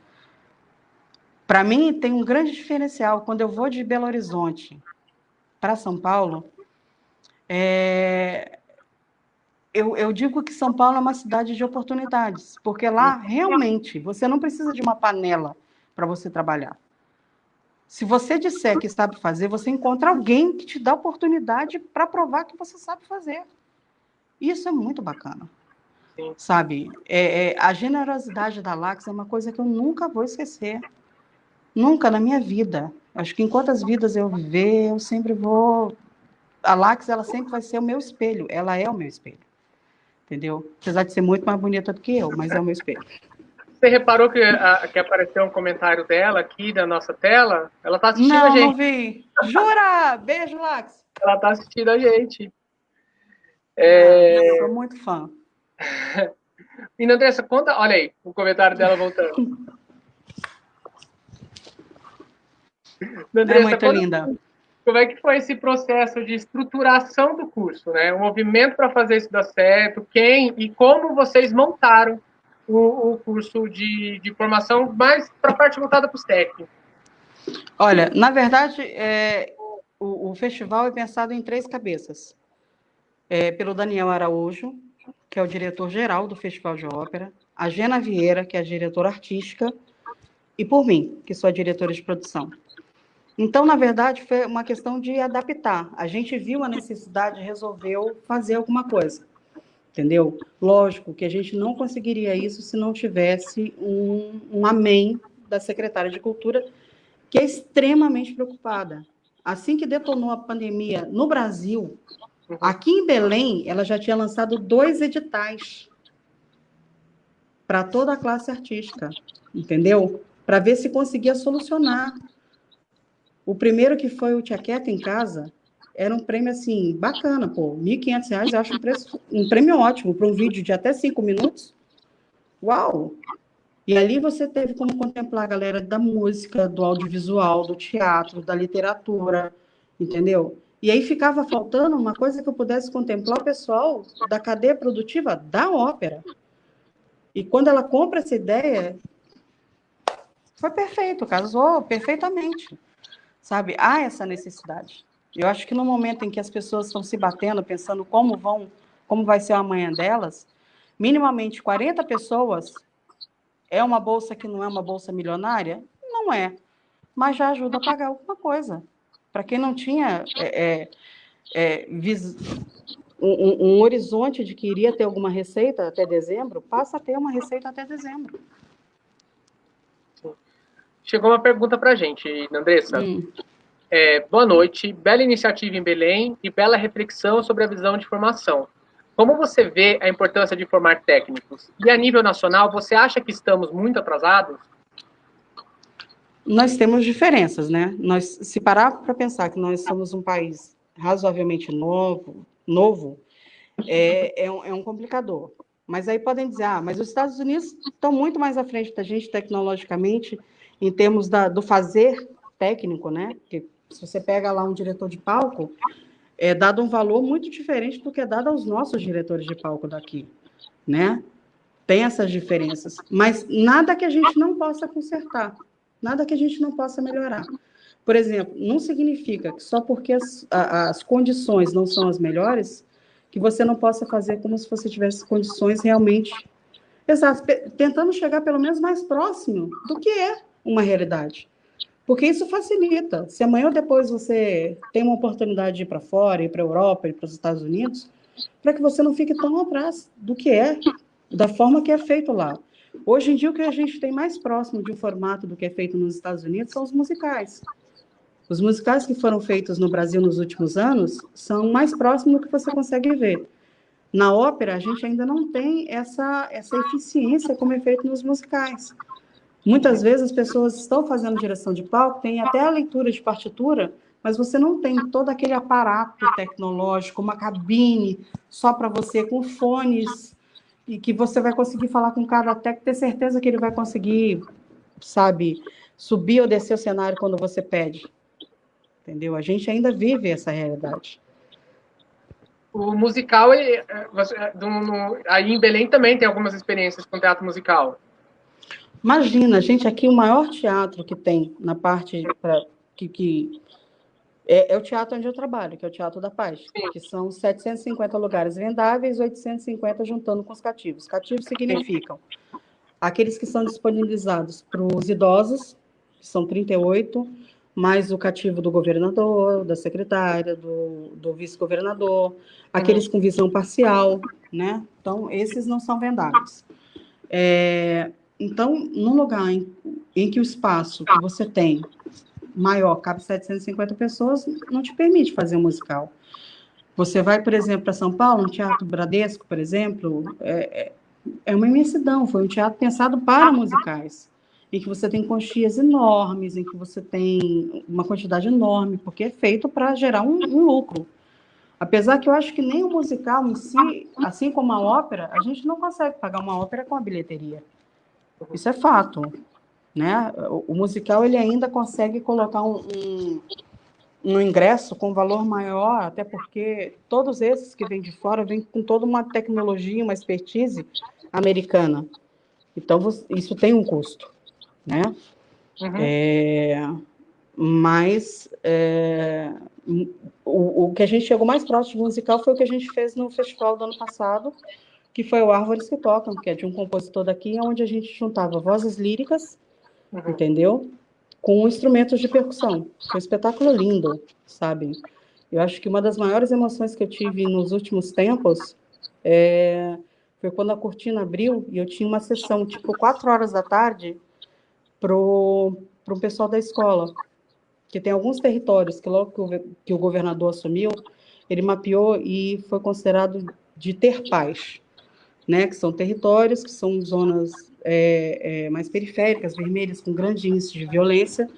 B: Para mim, tem um grande diferencial. Quando eu vou de Belo Horizonte para São Paulo, eu digo que São Paulo é uma cidade de oportunidades, porque lá, realmente, você não precisa de uma panela para você trabalhar. Se você disser que sabe fazer, você encontra alguém que te dá oportunidade para provar que você sabe fazer. Isso é muito bacana. Sim. Sabe? A generosidade da Lax é uma coisa que eu nunca vou esquecer. Nunca na minha vida. Acho que enquanto as vidas eu viver, eu sempre vou... A Lax, ela sempre vai ser o meu espelho. Ela é o meu espelho. Entendeu? Apesar de ser muito mais bonita do que eu, mas é o meu espelho.
A: Você reparou que apareceu um comentário dela aqui na nossa tela? Ela está assistindo a gente.
B: Não vi. Jura? Beijo, Lax.
A: Ela está assistindo a gente.
B: Sou muito fã.
A: E, Andressa, conta... Olha aí, o comentário dela voltando.
B: Andressa, é muito linda.
A: Como é que foi esse processo de estruturação do curso, né? O movimento para fazer isso dar certo, quem e como vocês montaram o curso de formação, mais para a parte voltada para os técnicos?
B: Olha, na verdade, o festival é pensado em 3 cabeças. Pelo Daniel Araújo, que é o diretor-geral do Festival de Ópera, a Gena Vieira, que é a diretora artística, e por mim, que sou a diretora de produção. Então, na verdade, foi uma questão de adaptar. A gente viu a necessidade e resolveu fazer alguma coisa, entendeu? Lógico que a gente não conseguiria isso se não tivesse um amém da secretária de Cultura, que é extremamente preocupada. Assim que detonou a pandemia no Brasil, aqui em Belém, ela já tinha lançado 2 editais para toda a classe artística, entendeu? Para ver se conseguia solucionar. O primeiro, que foi o Tia Quieta em Casa, era um prêmio, assim, bacana, pô. R$ 1.500, eu acho um prêmio ótimo para um vídeo de até 5 minutos. Uau! E ali você teve como contemplar a galera da música, do audiovisual, do teatro, da literatura, entendeu? E aí ficava faltando uma coisa que eu pudesse contemplar o pessoal da cadeia produtiva da ópera. E quando ela compra essa ideia, foi perfeito, casou perfeitamente. Sabe? Há essa necessidade. Eu acho que no momento em que as pessoas estão se batendo, pensando como vai ser o amanhã delas, minimamente 40 pessoas é uma bolsa que não é uma bolsa milionária? Não é. Mas já ajuda a pagar alguma coisa. Para quem não tinha um horizonte de que iria ter alguma receita até dezembro, passa a ter uma receita até dezembro.
A: Chegou uma pergunta para a gente, Andressa. Boa noite, bela iniciativa em Belém e bela reflexão sobre a visão de formação. Como você vê a importância de formar técnicos? E a nível nacional, você acha que estamos muito atrasados?
B: Nós temos diferenças, né? Se parar para pensar que nós somos um país razoavelmente novo, é um complicador. Mas aí podem dizer, mas os Estados Unidos estão muito mais à frente da gente tecnologicamente, em termos do fazer técnico, né? Porque se você pega lá um diretor de palco, é dado um valor muito diferente do que é dado aos nossos diretores de palco daqui, né? Tem essas diferenças, mas nada que a gente não possa consertar, nada que a gente não possa melhorar. Por exemplo, não significa que só porque as condições não são as melhores, que você não possa fazer como se você tivesse condições realmente exatas, tentando chegar pelo menos mais próximo do que é uma realidade. Porque isso facilita. Se amanhã ou depois você tem uma oportunidade de ir para fora, ir para a Europa, ir para os Estados Unidos, para que você não fique tão atrás do que é, da forma que é feito lá. Hoje em dia, o que a gente tem mais próximo de um formato do que é feito nos Estados Unidos são os musicais. Os musicais que foram feitos no Brasil nos últimos anos são mais próximos do que você consegue ver. Na ópera, a gente ainda não tem essa eficiência como é feito nos musicais. Muitas vezes as pessoas estão fazendo direção de palco, tem até a leitura de partitura, mas você não tem todo aquele aparato tecnológico, uma cabine só para você, com fones, e que você vai conseguir falar com cada técnico, ter certeza que ele vai conseguir, sabe, subir ou descer o cenário quando você pede. Entendeu? A gente ainda vive essa realidade.
A: O musical, aí em Belém também tem algumas experiências com teatro musical.
B: Imagina, gente, aqui o maior teatro que tem na parte que é o teatro onde eu trabalho, que é o Teatro da Paz, que são 750 lugares vendáveis, 850 juntando com os cativos. Cativos significam aqueles que são disponibilizados para os idosos, que são 38, mais o cativo do governador, da secretária, do vice-governador, aqueles com visão parcial, né? Então, esses não são vendáveis. Então, num lugar em que o espaço que você tem maior, cabe 750 pessoas, não te permite fazer um musical. Você vai, por exemplo, para São Paulo, no Teatro Bradesco, por exemplo, é uma imensidão, foi um teatro pensado para musicais, em que você tem coxias enormes, em que você tem uma quantidade enorme, porque é feito para gerar um lucro. Apesar que eu acho que nem o musical em si, assim como a ópera, a gente não consegue pagar uma ópera com a bilheteria. Isso é fato, né? O musical ele ainda consegue colocar um ingresso com valor maior, até porque todos esses que vêm de fora vêm com toda uma tecnologia, uma expertise americana. Então, isso tem um custo, né? Mas o que a gente chegou mais próximo de musical foi o que a gente fez no festival do ano passado, que foi o Árvores que Tocam, que é de um compositor daqui, onde a gente juntava vozes líricas, entendeu? Com instrumentos de percussão. Foi um espetáculo lindo, sabe? Eu acho que uma das maiores emoções que eu tive nos últimos tempos foi quando a cortina abriu e eu tinha uma sessão, tipo, 4 horas da tarde, para o pessoal da escola, que tem alguns territórios que logo que o governador assumiu, ele mapeou e foi considerado de ter paz, né? Que são territórios, que são zonas mais periféricas, vermelhas, com grande índice de violência,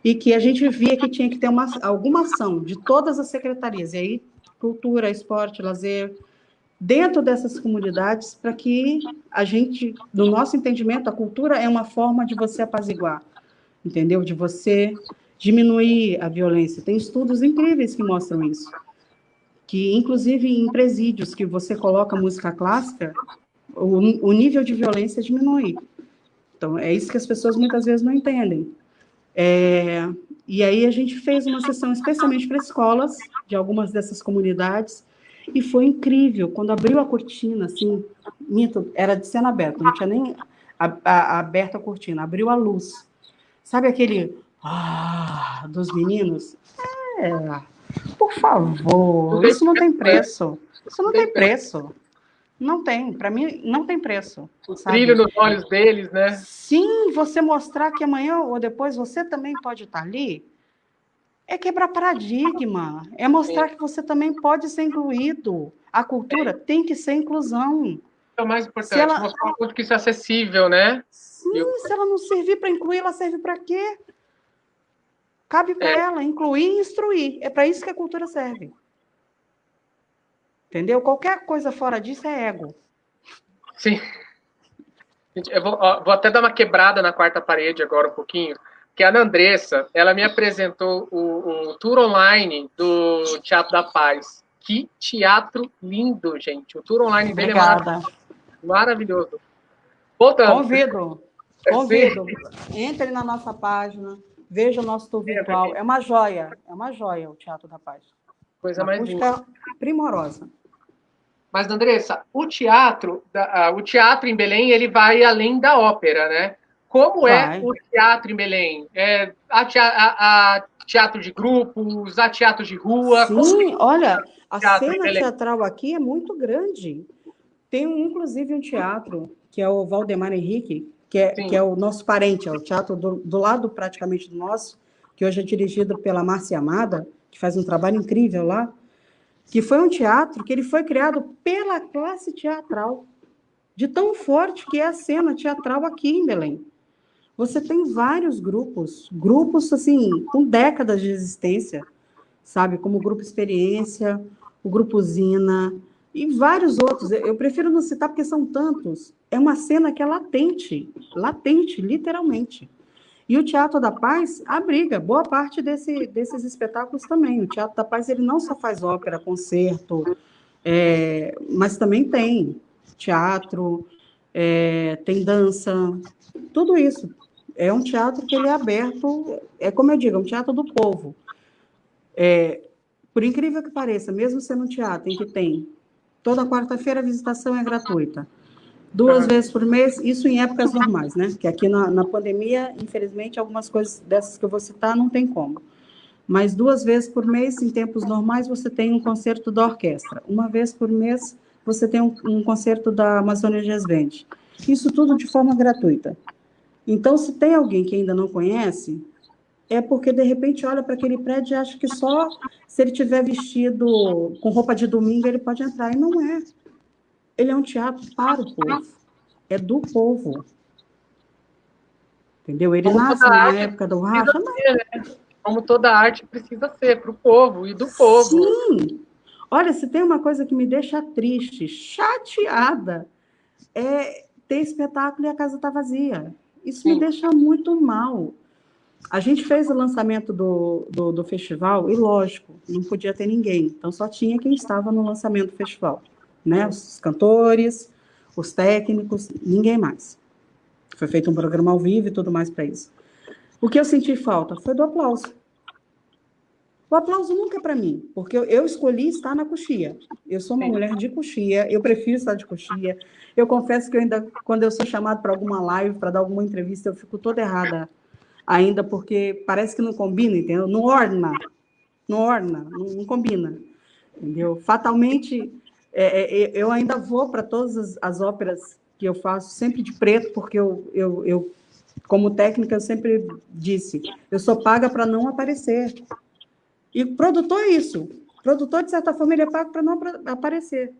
B: e que a gente via que tinha que ter alguma ação de todas as secretarias, e aí cultura, esporte, lazer, dentro dessas comunidades, para que a gente, no nosso entendimento, a cultura é uma forma de você apaziguar, entendeu? De você diminuir a violência. Tem estudos incríveis que mostram isso, que inclusive em presídios que você coloca música clássica, o nível de violência diminui. Então, é isso que as pessoas muitas vezes não entendem. E aí a gente fez uma sessão especialmente para escolas de algumas dessas comunidades, e foi incrível. Quando abriu a cortina, assim, era de cena aberta, não tinha nem aberta a cortina, abriu a luz. Sabe aquele dos meninos? Por favor, isso não tem preço. Isso não tem preço. Não tem. Para mim, não tem preço.
A: O
B: sabe?
A: brilho nos olhos deles, né?
B: Sim, você mostrar que amanhã ou depois você também pode estar ali, é quebrar paradigma. É mostrar que você também pode ser incluído. A cultura tem que ser inclusão.
A: É o mais importante, mostrar o quanto que isso é acessível, né?
B: Sim, se ela não servir para incluir, ela serve para quê? Cabe para ela incluir e instruir. É para isso que a cultura serve. Entendeu? Qualquer coisa fora disso é ego.
A: Sim. Eu vou até dar uma quebrada na quarta parede agora um pouquinho, que a Ana Andressa, ela me apresentou o tour online do Teatro da Paz. Que teatro lindo, gente. O tour online dele é maravilhoso. Maravilhoso. Voltando.
B: Convido. Entre na nossa página, veja o nosso tour virtual. É uma joia o Teatro da Paz.
A: Coisa mais
B: linda. Primorosa.
A: Mas, Andressa, o teatro em Belém, ele vai além da ópera, né? Como é o teatro em Belém? Há teatro de grupos, há teatro de rua?
B: Sim, olha, a cena teatral aqui é muito grande. Tem, inclusive, um teatro, que é o Valdemar Henrique, que é o nosso parente, é o teatro do lado praticamente do nosso, que hoje é dirigido pela Márcia Amada, que faz um trabalho incrível lá, que foi um teatro que ele foi criado pela classe teatral, de tão forte que é a cena teatral aqui em Belém. Você tem vários grupos, assim, com décadas de existência, sabe? Como o Grupo Experiência, o Grupo Zina, e vários outros. Eu prefiro não citar porque são tantos. É uma cena que é latente, literalmente. E o Teatro da Paz abriga boa parte desses espetáculos também. O Teatro da Paz ele não só faz ópera, concerto, mas também tem teatro, tem dança, tudo isso. É um teatro que ele é aberto, como eu digo, é um teatro do povo. Por incrível que pareça, mesmo sendo um teatro em que tem toda quarta-feira a visitação é gratuita, 2 vezes por mês, isso em épocas normais, né? Que aqui na pandemia, infelizmente, algumas coisas dessas que eu vou citar não tem como. Mas 2 vezes por mês, em tempos normais, você tem um concerto da orquestra. 1 vez por mês, você tem um concerto da Amazônia Jazz Band. Isso tudo de forma gratuita. Então, se tem alguém que ainda não conhece, é porque, de repente, olha para aquele prédio e acha que só se ele tiver vestido com roupa de domingo, ele pode entrar. E não é. Ele é um teatro para o povo. É do povo. Entendeu? Ele nasce na época do racha.
A: Como toda arte precisa ser, para o povo e do povo.
B: Sim! Olha, se tem uma coisa que me deixa triste, chateada, é ter espetáculo e a casa está vazia. Isso me deixa muito mal. A gente fez o lançamento do festival e, lógico, não podia ter ninguém. Então, só tinha quem estava no lançamento do festival. Né? Os cantores, os técnicos, ninguém mais. Foi feito um programa ao vivo e tudo mais para isso. O que eu senti falta foi do aplauso. O aplauso nunca é para mim, porque eu escolhi estar na coxia. Eu sou uma mulher de coxia, eu prefiro estar de coxia. Eu confesso que eu ainda, quando eu sou chamada para alguma live, para dar alguma entrevista, eu fico toda errada ainda, porque parece que não combina, entendeu? Não orna, não combina, entendeu? Fatalmente, eu ainda vou para todas as óperas que eu faço, sempre de preto, porque eu como técnica, eu sempre disse, eu sou paga para não aparecer. E produtor é isso. Produtor, de certa forma, ele é pago para não aparecer.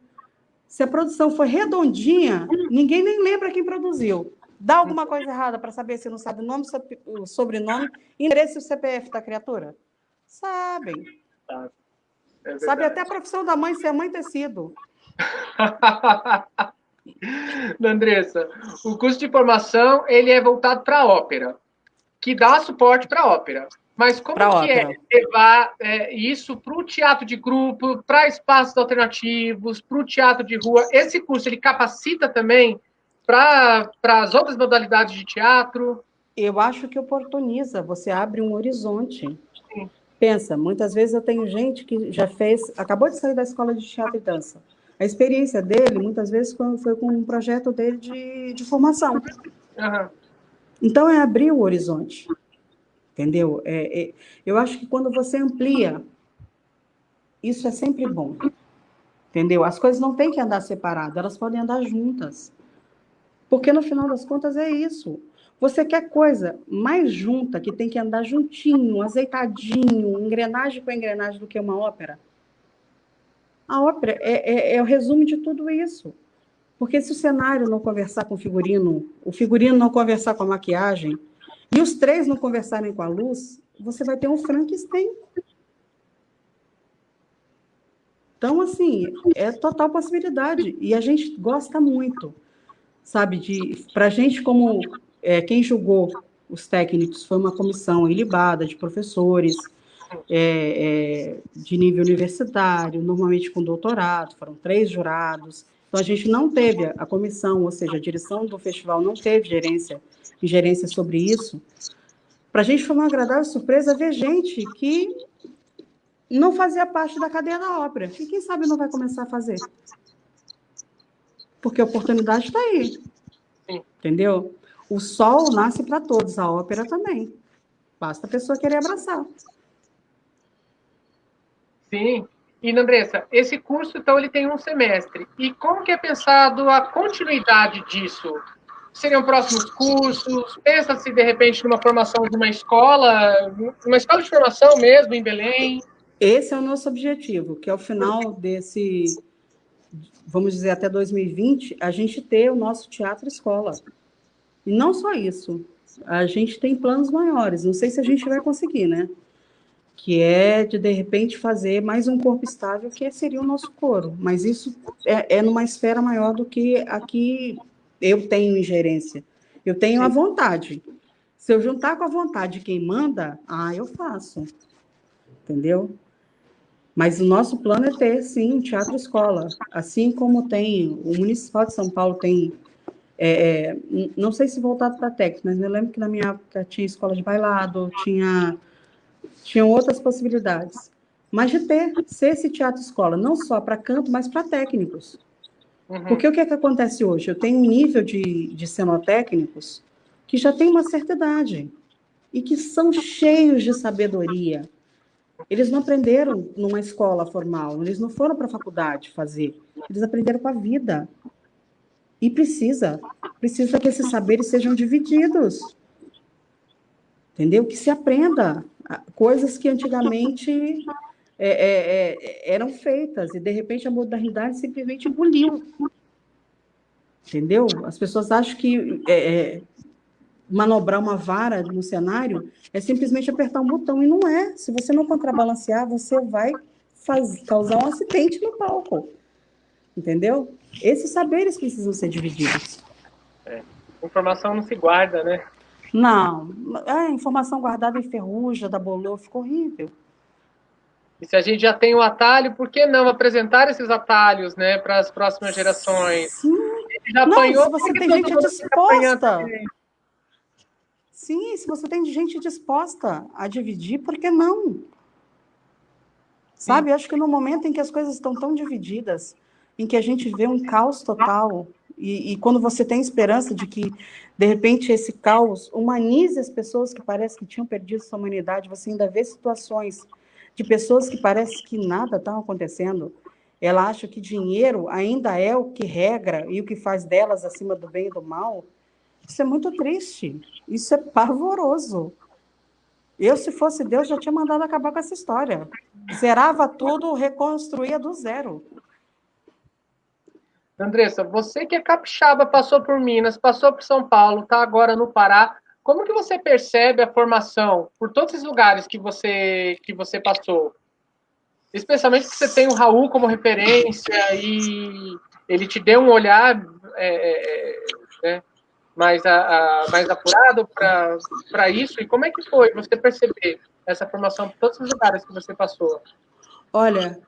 B: Se a produção for redondinha, ninguém nem lembra quem produziu. Dá alguma coisa errada para saber se não sabe o nome, o sobrenome, endereço e o CPF da criatura? Sabem. Sabe até a profissão da mãe, se a mãe ter sido.
A: Andressa, o curso de formação ele é voltado para a ópera, que dá suporte para a ópera. Mas como que é levar isso para o teatro de grupo, para espaços alternativos, para o teatro de rua? Esse curso ele capacita também para as outras modalidades de teatro?
B: Eu acho que oportuniza, você abre um horizonte. Sim. Pensa, muitas vezes eu tenho gente que já acabou de sair da escola de teatro e dança. A experiência dele, muitas vezes, foi com um projeto dele de formação. Uhum. Então, é abrir o horizonte. entendeu? Eu acho que quando você amplia, isso é sempre bom, entendeu? As coisas não têm que andar separadas, elas podem andar juntas. Porque, no final das contas, é isso. Você quer coisa mais junta, que tem que andar juntinho, azeitadinho, engrenagem com engrenagem, do que uma ópera? A ópera é o resumo de tudo isso. Porque se o cenário não conversar com o figurino não conversar com a maquiagem, e os três não conversarem com a luz, você vai ter um Frankenstein. Então, assim, é total possibilidade. E a gente gosta muito, sabe, para a gente, como quem julgou os técnicos, foi uma comissão ilibada de professores de nível universitário, normalmente com doutorado, foram 3 jurados. Então, a gente não teve a comissão, ou seja, a direção do festival não teve ingerência sobre isso. Para a gente foi uma agradável surpresa ver gente que não fazia parte da cadeia da ópera. E quem sabe não vai começar a fazer. Porque a oportunidade está aí.
A: Sim.
B: Entendeu? O sol nasce para todos, a ópera também. Basta a pessoa querer abraçar.
A: Sim. E, Andressa, esse curso, então, ele tem um semestre. E como que é pensado a continuidade disso? Seriam próximos cursos? Pensa-se, de repente, numa formação de uma escola de formação mesmo, em Belém?
B: Esse é o nosso objetivo, que ao final desse, vamos dizer, até 2020, a gente ter o nosso teatro-escola. E não só isso, a gente tem planos maiores, não sei se a gente vai conseguir, né? Que é de repente, fazer mais um corpo estável, que seria o nosso coro. Mas isso é numa esfera maior do que aqui eu tenho ingerência. Eu tenho a vontade. Se eu juntar com a vontade de quem manda, eu faço. Entendeu? Mas o nosso plano é ter, sim, um teatro-escola. Assim como tem, o Municipal de São Paulo tem, não sei se voltado para técnico, mas eu lembro que na minha época tinha escola de bailado, tinham outras possibilidades. Mas de ser esse teatro-escola, não só para canto, mas para técnicos.
A: Uhum.
B: Porque o que acontece hoje? Eu tenho um nível de cenotécnicos que já tem uma certa idade e que são cheios de sabedoria. Eles não aprenderam numa escola formal, eles não foram para a faculdade fazer, eles aprenderam com a vida. E precisa que esses saberes sejam divididos. Entendeu? Que se aprenda coisas que antigamente eram feitas, e de repente a modernidade simplesmente engoliu. Entendeu? As pessoas acham que manobrar uma vara no cenário é simplesmente apertar um botão, e não é. Se você não contrabalancear, você vai causar um acidente no palco. Entendeu? Esses saberes precisam ser divididos.
A: Informação não se guarda, né?
B: Não. A informação guardada em ferrugem, da bolô, ficou horrível.
A: E se a gente já tem o atalho, por que não apresentar esses atalhos, né, para as próximas gerações?
B: Sim.
A: Já
B: não,
A: apanhou,
B: se você tem gente disposta. Sim, se você tem gente disposta a dividir, por que não? Sabe, eu acho que no momento em que as coisas estão tão divididas, em que a gente vê um caos total, e quando você tem esperança de que, de repente, esse caos humanize as pessoas que parece que tinham perdido sua humanidade, você ainda vê situações de pessoas que parece que nada está acontecendo, ela acha que dinheiro ainda é o que regra e o que faz delas acima do bem e do mal. Isso é muito triste, isso é pavoroso. Eu, se fosse Deus, já tinha mandado acabar com essa história. Zerava tudo, reconstruía do zero.
A: Andressa, você que é capixaba, passou por Minas, passou por São Paulo, está agora no Pará, como que você percebe a formação por todos esses lugares que você passou? Especialmente que você tem o Raul como referência e ele te deu um olhar né, mais apurado para isso. E como é que foi você perceber essa formação por todos os lugares que você passou?
B: Olha,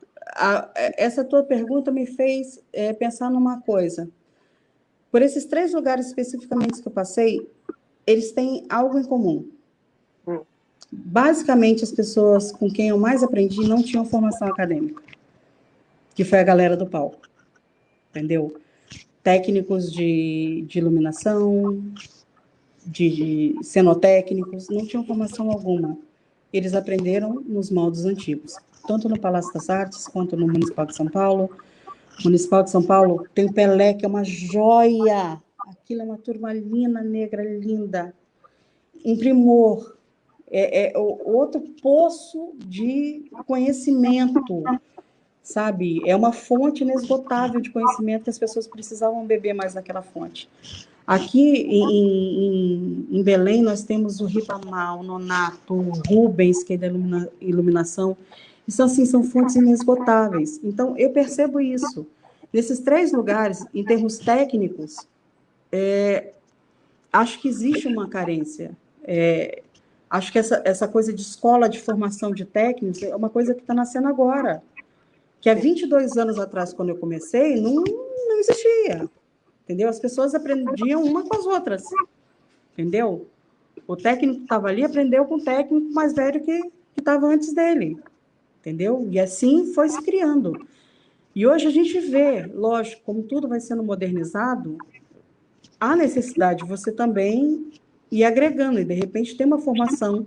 B: essa tua pergunta me fez pensar numa coisa. Por esses 3 lugares especificamente que eu passei, eles têm algo em comum. Basicamente, as pessoas com quem eu mais aprendi não tinham formação acadêmica, que foi a galera do palco, entendeu? Técnicos de iluminação, de cenotécnicos, não tinham formação alguma. Eles aprenderam nos moldes antigos, tanto no Palácio das Artes quanto no Municipal de São Paulo. O Municipal de São Paulo tem o Pelé, que é uma joia. Aquilo é uma turmalina negra linda. Um primor. É outro poço de conhecimento, sabe? É uma fonte inesgotável de conhecimento que as pessoas precisavam beber mais daquela fonte. Aqui em Belém, nós temos o Ribamar, o Nonato, o Rubens, que é da iluminação. Isso, assim, são fontes inesgotáveis. Então, eu percebo isso. Nesses 3 lugares, em termos técnicos, acho que existe uma carência. Acho que essa coisa de escola de formação de técnicos é uma coisa que está nascendo agora. Que há 22 anos atrás, quando eu comecei, não existia. Entendeu? As pessoas aprendiam uma com as outras. Entendeu? O técnico estava ali, aprendeu com o técnico mais velho que estava antes dele. Entendeu? E assim foi se criando. E hoje a gente vê, lógico, como tudo vai sendo modernizado, há necessidade de você também ir agregando, e de repente ter uma formação.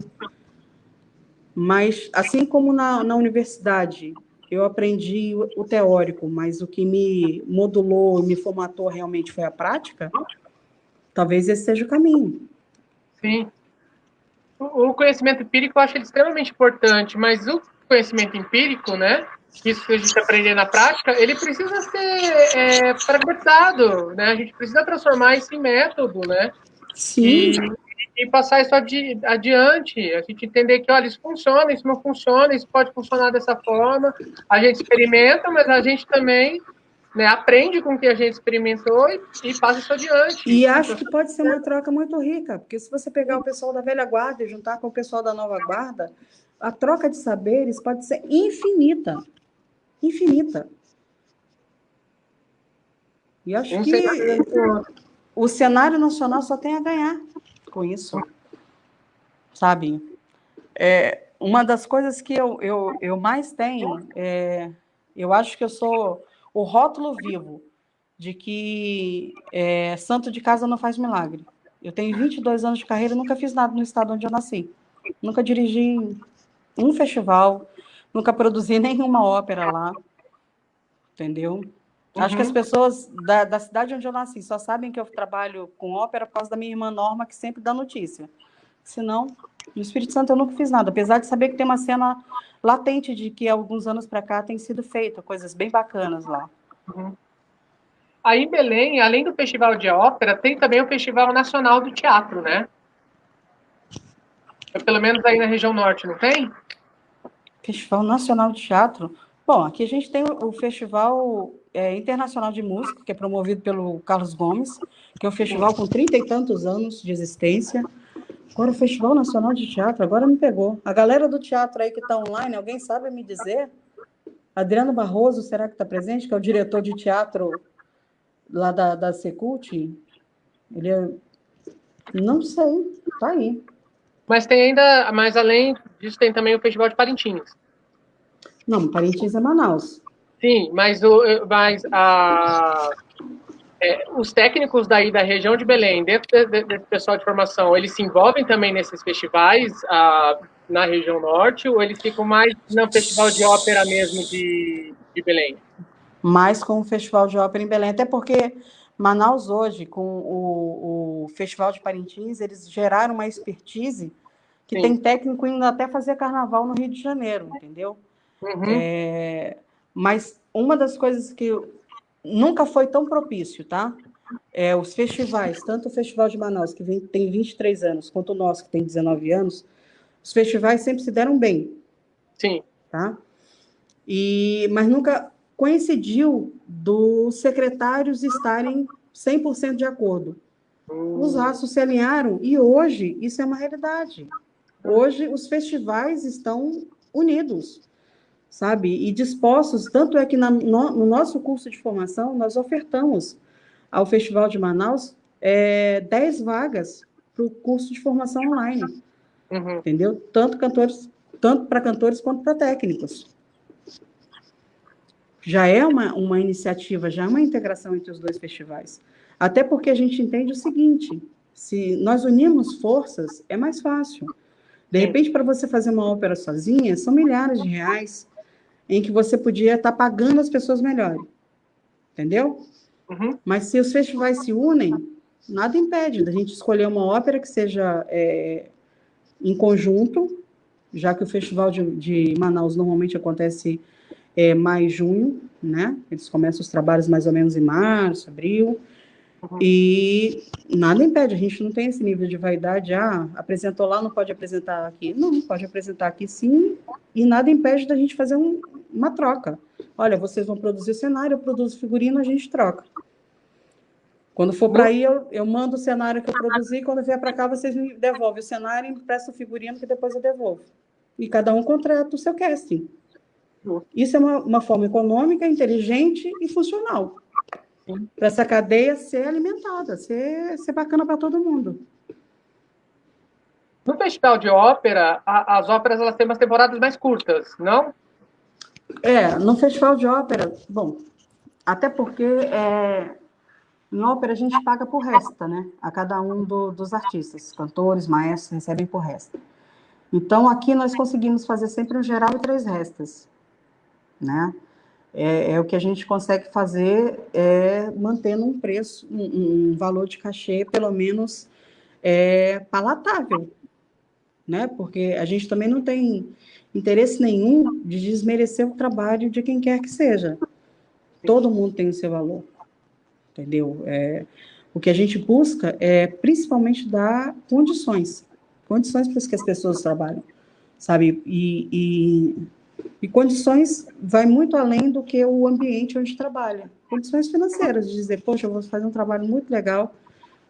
B: Mas, assim como na universidade, eu aprendi o teórico, mas o que me modulou, me formatou realmente foi a prática, talvez esse seja o caminho.
A: Sim. O conhecimento empírico eu acho ele extremamente importante, mas o conhecimento empírico, né, isso que a gente aprende na prática, ele precisa ser pragmatizado, né? A gente precisa transformar isso em método, né?
B: Sim.
A: E passar isso adiante, a gente entender que, olha, isso funciona, isso não funciona, isso pode funcionar dessa forma, a gente experimenta, mas a gente também, né, aprende com o que a gente experimentou e passa isso adiante.
B: E acho que pode ser uma troca muito rica, porque se você pegar o pessoal da velha guarda e juntar com o pessoal da nova guarda, a troca de saberes pode ser infinita. Infinita. E acho que o cenário nacional só tem a ganhar com isso. Sabe? Uma das coisas que eu mais tenho, eu acho que eu sou o rótulo vivo de que santo de casa não faz milagre. Eu tenho 22 anos de carreira e nunca fiz nada no estado onde eu nasci. Nunca dirigi um festival, nunca produzi nenhuma ópera lá, entendeu? Acho que as pessoas da cidade onde eu nasci só sabem que eu trabalho com ópera por causa da minha irmã Norma, que sempre dá notícia. Senão, no Espírito Santo eu nunca fiz nada, apesar de saber que tem uma cena latente de que há alguns anos para cá tem sido feita coisas bem bacanas lá.
A: Aí em Belém, além do Festival de Ópera, tem também o Festival Nacional do Teatro, né? Pelo menos aí na região norte, não tem?
B: Festival Nacional de Teatro? Bom, aqui a gente tem o Festival Internacional de Música, que é promovido pelo Carlos Gomes, que é um festival com 30 e tantos anos de existência. Agora, o Festival Nacional de Teatro, agora me pegou. A galera do teatro aí que está online, alguém sabe me dizer? Adriano Barroso, será que está presente? Que é o diretor de teatro lá da Secult? Ele é... Não sei, tá aí.
A: Mas além disso, tem também o Festival de Parintins.
B: Não, Parintins é Manaus.
A: Sim, mas os técnicos daí da região de Belém, dentro desse pessoal de formação, eles se envolvem também nesses festivais na região norte, ou eles ficam mais no festival de ópera mesmo de Belém?
B: Mais com o Festival de Ópera em Belém, até porque Manaus hoje, com o Festival de Parintins, eles geraram uma expertise que tem técnico indo até fazer carnaval no Rio de Janeiro, entendeu? Mas uma das coisas que nunca foi tão propício, tá? Os festivais, tanto o Festival de Manaus, que tem 23 anos, quanto o nosso, que tem 19 anos, os festivais sempre se deram bem.
A: Sim.
B: Tá? Mas nunca coincidiu dos secretários estarem 100% de acordo. Os astros se alinharam e hoje isso é uma realidade. Hoje os festivais estão unidos, sabe? E dispostos, tanto é que no nosso curso de formação nós ofertamos ao Festival de Manaus 10 vagas para o curso de formação online. Entendeu? Tanto para cantores quanto para técnicos. Já é uma iniciativa, já é uma integração entre os dois festivais. Até porque a gente entende o seguinte, Se nós unirmos forças, é mais fácil. De repente, para você fazer uma ópera sozinha, são milhares de reais em que você podia estar pagando as pessoas melhor. Entendeu?
A: Uhum.
B: Mas se os festivais se unem, nada impede da gente escolher uma ópera que seja em conjunto, já que o Festival de Manaus normalmente acontece maio e junho, né? Eles começam os trabalhos mais ou menos em março, abril, e nada impede, a gente não tem esse nível de vaidade, apresentou lá, não pode apresentar aqui. Não, pode apresentar aqui sim, e nada impede da gente fazer uma troca. Olha, vocês vão produzir o cenário, eu produzo figurino, a gente troca. Quando for para aí, eu mando o cenário que eu produzi, quando vier para cá, vocês me devolvem o cenário e me prestam o figurino, que depois eu devolvo. E cada um contrata o seu casting. Isso é uma forma econômica, inteligente e funcional. Para essa cadeia ser alimentada, ser bacana para todo mundo.
A: No festival de ópera, as óperas elas têm umas temporadas mais curtas, não?
B: No festival de ópera, bom, até porque em ópera a gente paga por resta, né? A cada um dos artistas, cantores, maestros, recebem por resta. Então, aqui nós conseguimos fazer sempre um geral e 3 restas, né? O que a gente consegue fazer mantendo um preço, um valor de cachê, pelo menos, palatável, né? Porque a gente também não tem interesse nenhum de desmerecer o trabalho de quem quer que seja. Todo mundo tem o seu valor, entendeu? O que a gente busca é, principalmente, dar condições para que as pessoas trabalham, sabe? E condições vai muito além do que o ambiente onde trabalha. Condições financeiras, de dizer, poxa, eu vou fazer um trabalho muito legal,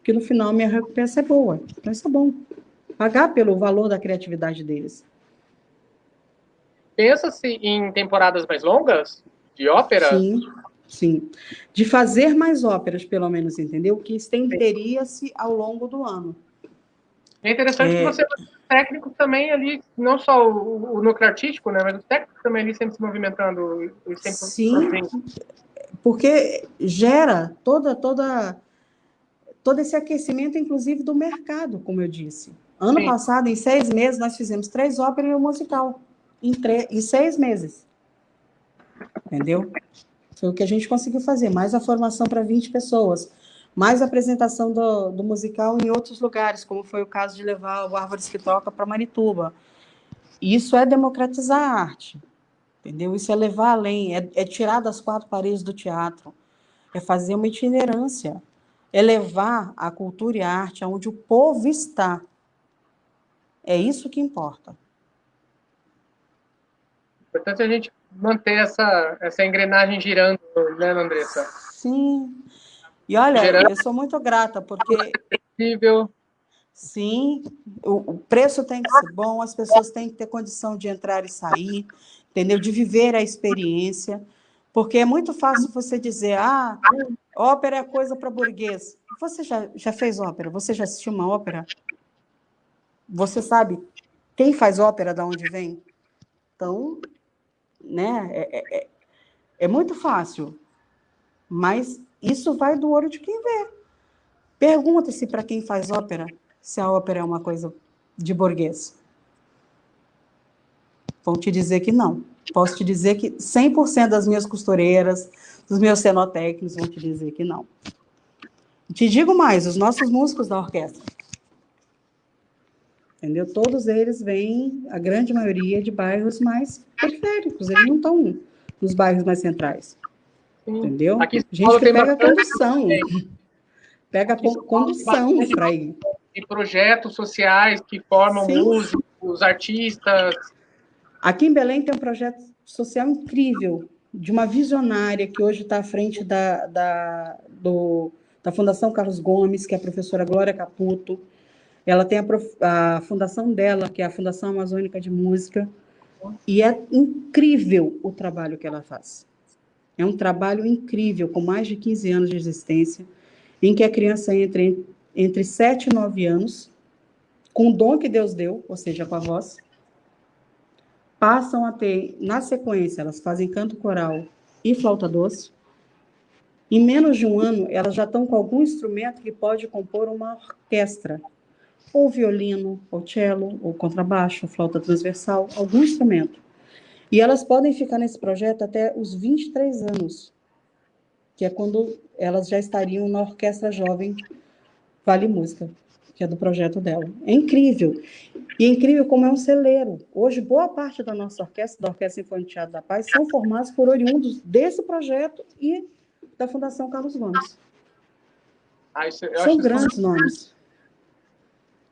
B: que no final minha recompensa é boa. Então, isso é bom. Pagar pelo valor da criatividade deles.
A: Pensa-se em temporadas mais longas de ópera?
B: Sim. De fazer mais óperas, pelo menos, entendeu? Que estenderia-se ao longo do ano.
A: É interessante que você técnico também ali, não só o núcleo artístico, né, mas os técnicos também ali sempre se movimentando. Sempre
B: sim, porque gera todo esse aquecimento, inclusive, do mercado, como eu disse. Ano passado, em 6 meses, nós fizemos 3 óperas e um musical. Em 6 meses. Entendeu? Foi o que a gente conseguiu fazer. Mais a formação para 20 pessoas. Mais a apresentação do musical em outros lugares, como foi o caso de levar o Árvores que Toca para Marituba. Isso é democratizar a arte. Entendeu? Isso é levar além, é tirar das 4 paredes do teatro. É fazer uma itinerância. É levar a cultura e a arte aonde o povo está. É isso que importa.
A: Portanto, a gente manter essa engrenagem girando, né, Andressa?
B: Sim. E olha, eu sou muito grata, porque... Sim, o preço tem que ser bom, as pessoas têm que ter condição de entrar e sair, entendeu? De viver a experiência, porque é muito fácil você dizer, ópera é coisa para burguês. Você já fez ópera? Você já assistiu uma ópera? Você sabe quem faz ópera, de onde vem? Então, né, é muito fácil, mas isso vai do olho de quem vê. Pergunta-se para quem faz ópera se a ópera é uma coisa de burguês. Vão te dizer que não. Posso te dizer que 100% das minhas costureiras, dos meus cenotécnicos vão te dizer que não. Te digo mais, os nossos músicos da orquestra. Entendeu? Todos eles vêm, a grande maioria, de bairros mais periféricos. Eles não estão nos bairros mais centrais. Entendeu?
A: Aqui
B: gente que pega condução. Pega condução para ir.
A: E projetos sociais que formam músicos, artistas.
B: Aqui em Belém tem um projeto social incrível, de uma visionária que hoje está à frente da Fundação Carlos Gomes, que é a professora Glória Caputo. Ela tem a fundação dela, que é a Fundação Amazônica de Música, e é incrível o trabalho que ela faz. É um trabalho incrível, com mais de 15 anos de existência, em que a criança entra entre 7 e 9 anos, com o dom que Deus deu, ou seja, com a voz, passam a ter, na sequência, elas fazem canto coral e flauta doce, Em menos de um ano, elas já estão com algum instrumento que pode compor uma orquestra, ou violino, ou cello, ou contrabaixo, ou flauta transversal, algum instrumento. E elas podem ficar nesse projeto até os 23 anos, que é quando elas já estariam na Orquestra Jovem Vale Música, que é do projeto dela. É incrível. E é incrível como é um celeiro. Hoje, boa parte da nossa orquestra, da Orquestra Sinfônica de Teatro da Paz, são formados por oriundos desse projeto e da Fundação Carlos Gomes. São grandes nomes.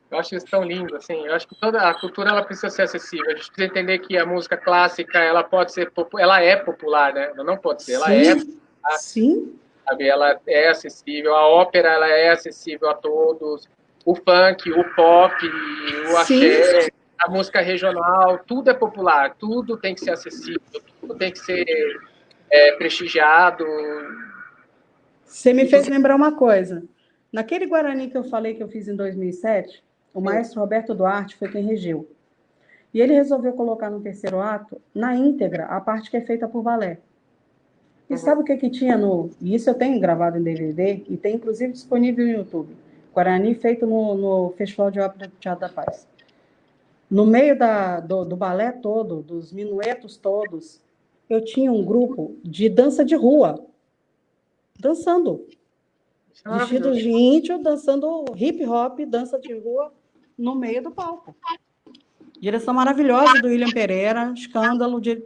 A: Eu acho isso tão lindo, assim. Eu acho que toda a cultura ela precisa ser acessível. A gente precisa entender que a música clássica ela pode ser, ela é popular, né? Ela não pode ser, ela é popular,
B: sim.
A: Sabe? Ela é acessível. A ópera ela é acessível a todos. O funk, o pop, o axé, a música regional, tudo é popular. Tudo tem que ser acessível. Tudo tem que ser prestigiado.
B: Você me fez lembrar uma coisa. Naquele Guarani que eu falei que eu fiz em 2007, o maestro Roberto Duarte foi quem regeu. E ele resolveu colocar no terceiro ato, na íntegra, a parte que é feita por balé. E sabe o que tinha no... E isso eu tenho gravado em DVD, e tem inclusive disponível no YouTube. Guarani feito no Festival de Ópera do Teatro da Paz. No meio do balé todo, dos minuetos todos, eu tinha um grupo de dança de rua, dançando. Vestidos de índio, dançando hip hop, dança de rua, no meio do palco. Direção maravilhosa do William Pereira, escândalo de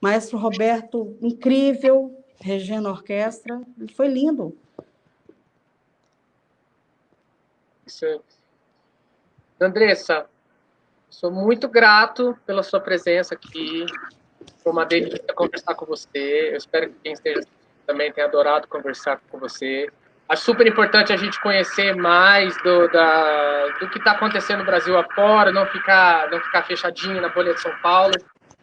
B: maestro Roberto, incrível, regendo a orquestra, foi lindo.
A: Andressa, sou muito grato pela sua presença aqui. Foi uma delícia conversar com você. Eu espero que quem esteja também tenha adorado conversar com você. Acho super importante a gente conhecer mais do que está acontecendo no Brasil afora, não ficar fechadinho na bolha de São Paulo.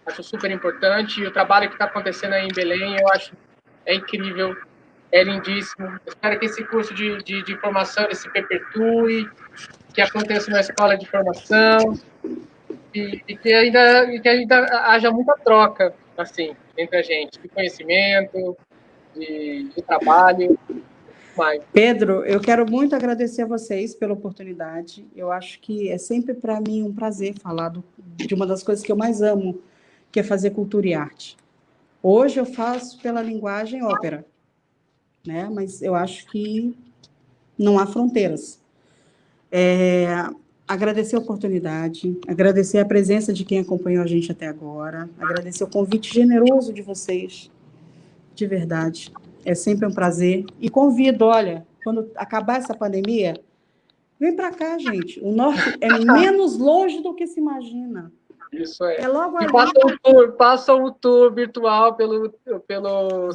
A: Acho super importante. E o trabalho que está acontecendo aí em Belém, eu acho incrível, é lindíssimo. Eu espero que esse curso de formação se perpetue, que aconteça uma escola de formação e que ainda haja muita troca assim, entre a gente, de conhecimento, de trabalho.
B: Pedro, eu quero muito agradecer a vocês pela oportunidade. Eu acho que é sempre para mim um prazer falar de uma das coisas que eu mais amo, que é fazer cultura e arte. Hoje eu faço pela linguagem ópera, né? Mas eu acho que não há fronteiras. Agradecer a oportunidade, agradecer a presença de quem acompanhou a gente até agora, agradecer o convite generoso de vocês, de verdade. É sempre um prazer. E convido, olha, quando acabar essa pandemia, vem para cá, gente. O norte é menos longe do que se imagina.
A: Isso é.
B: É logo ali.
A: Passa um tour virtual pelo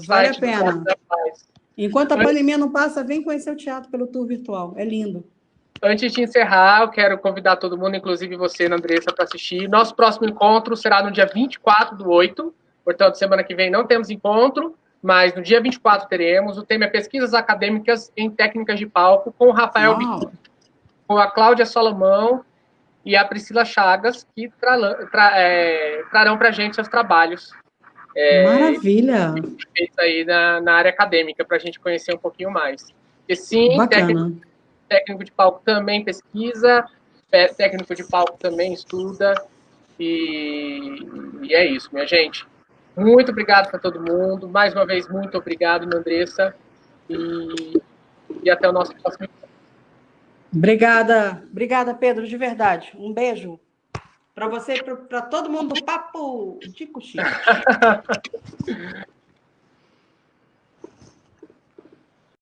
B: vale
A: site
B: a pena. Do Teatro da Paz. Enquanto a pandemia não passa, vem conhecer o teatro pelo tour virtual. É lindo.
A: Antes de encerrar, eu quero convidar todo mundo, inclusive você, Andressa, para assistir. Nosso próximo encontro será no dia 24/8. Portanto, semana que vem não temos encontro, mas no dia 24 teremos. O tema é Pesquisas Acadêmicas em Técnicas de Palco, com o Rafael Biquim, com a Cláudia Salomão e a Priscila Chagas, que trarão para a gente seus trabalhos.
B: Maravilha!
A: Feitos aí na área acadêmica, para a gente conhecer um pouquinho mais. E sim, técnico de palco também pesquisa, técnico de palco também estuda, e é isso, minha gente. Muito obrigado para todo mundo. Mais uma vez, muito obrigado, Andressa. E até o nosso próximo encontro.
B: Obrigada, Pedro, de verdade. Um beijo para você e para todo mundo do Papo de Coxinha.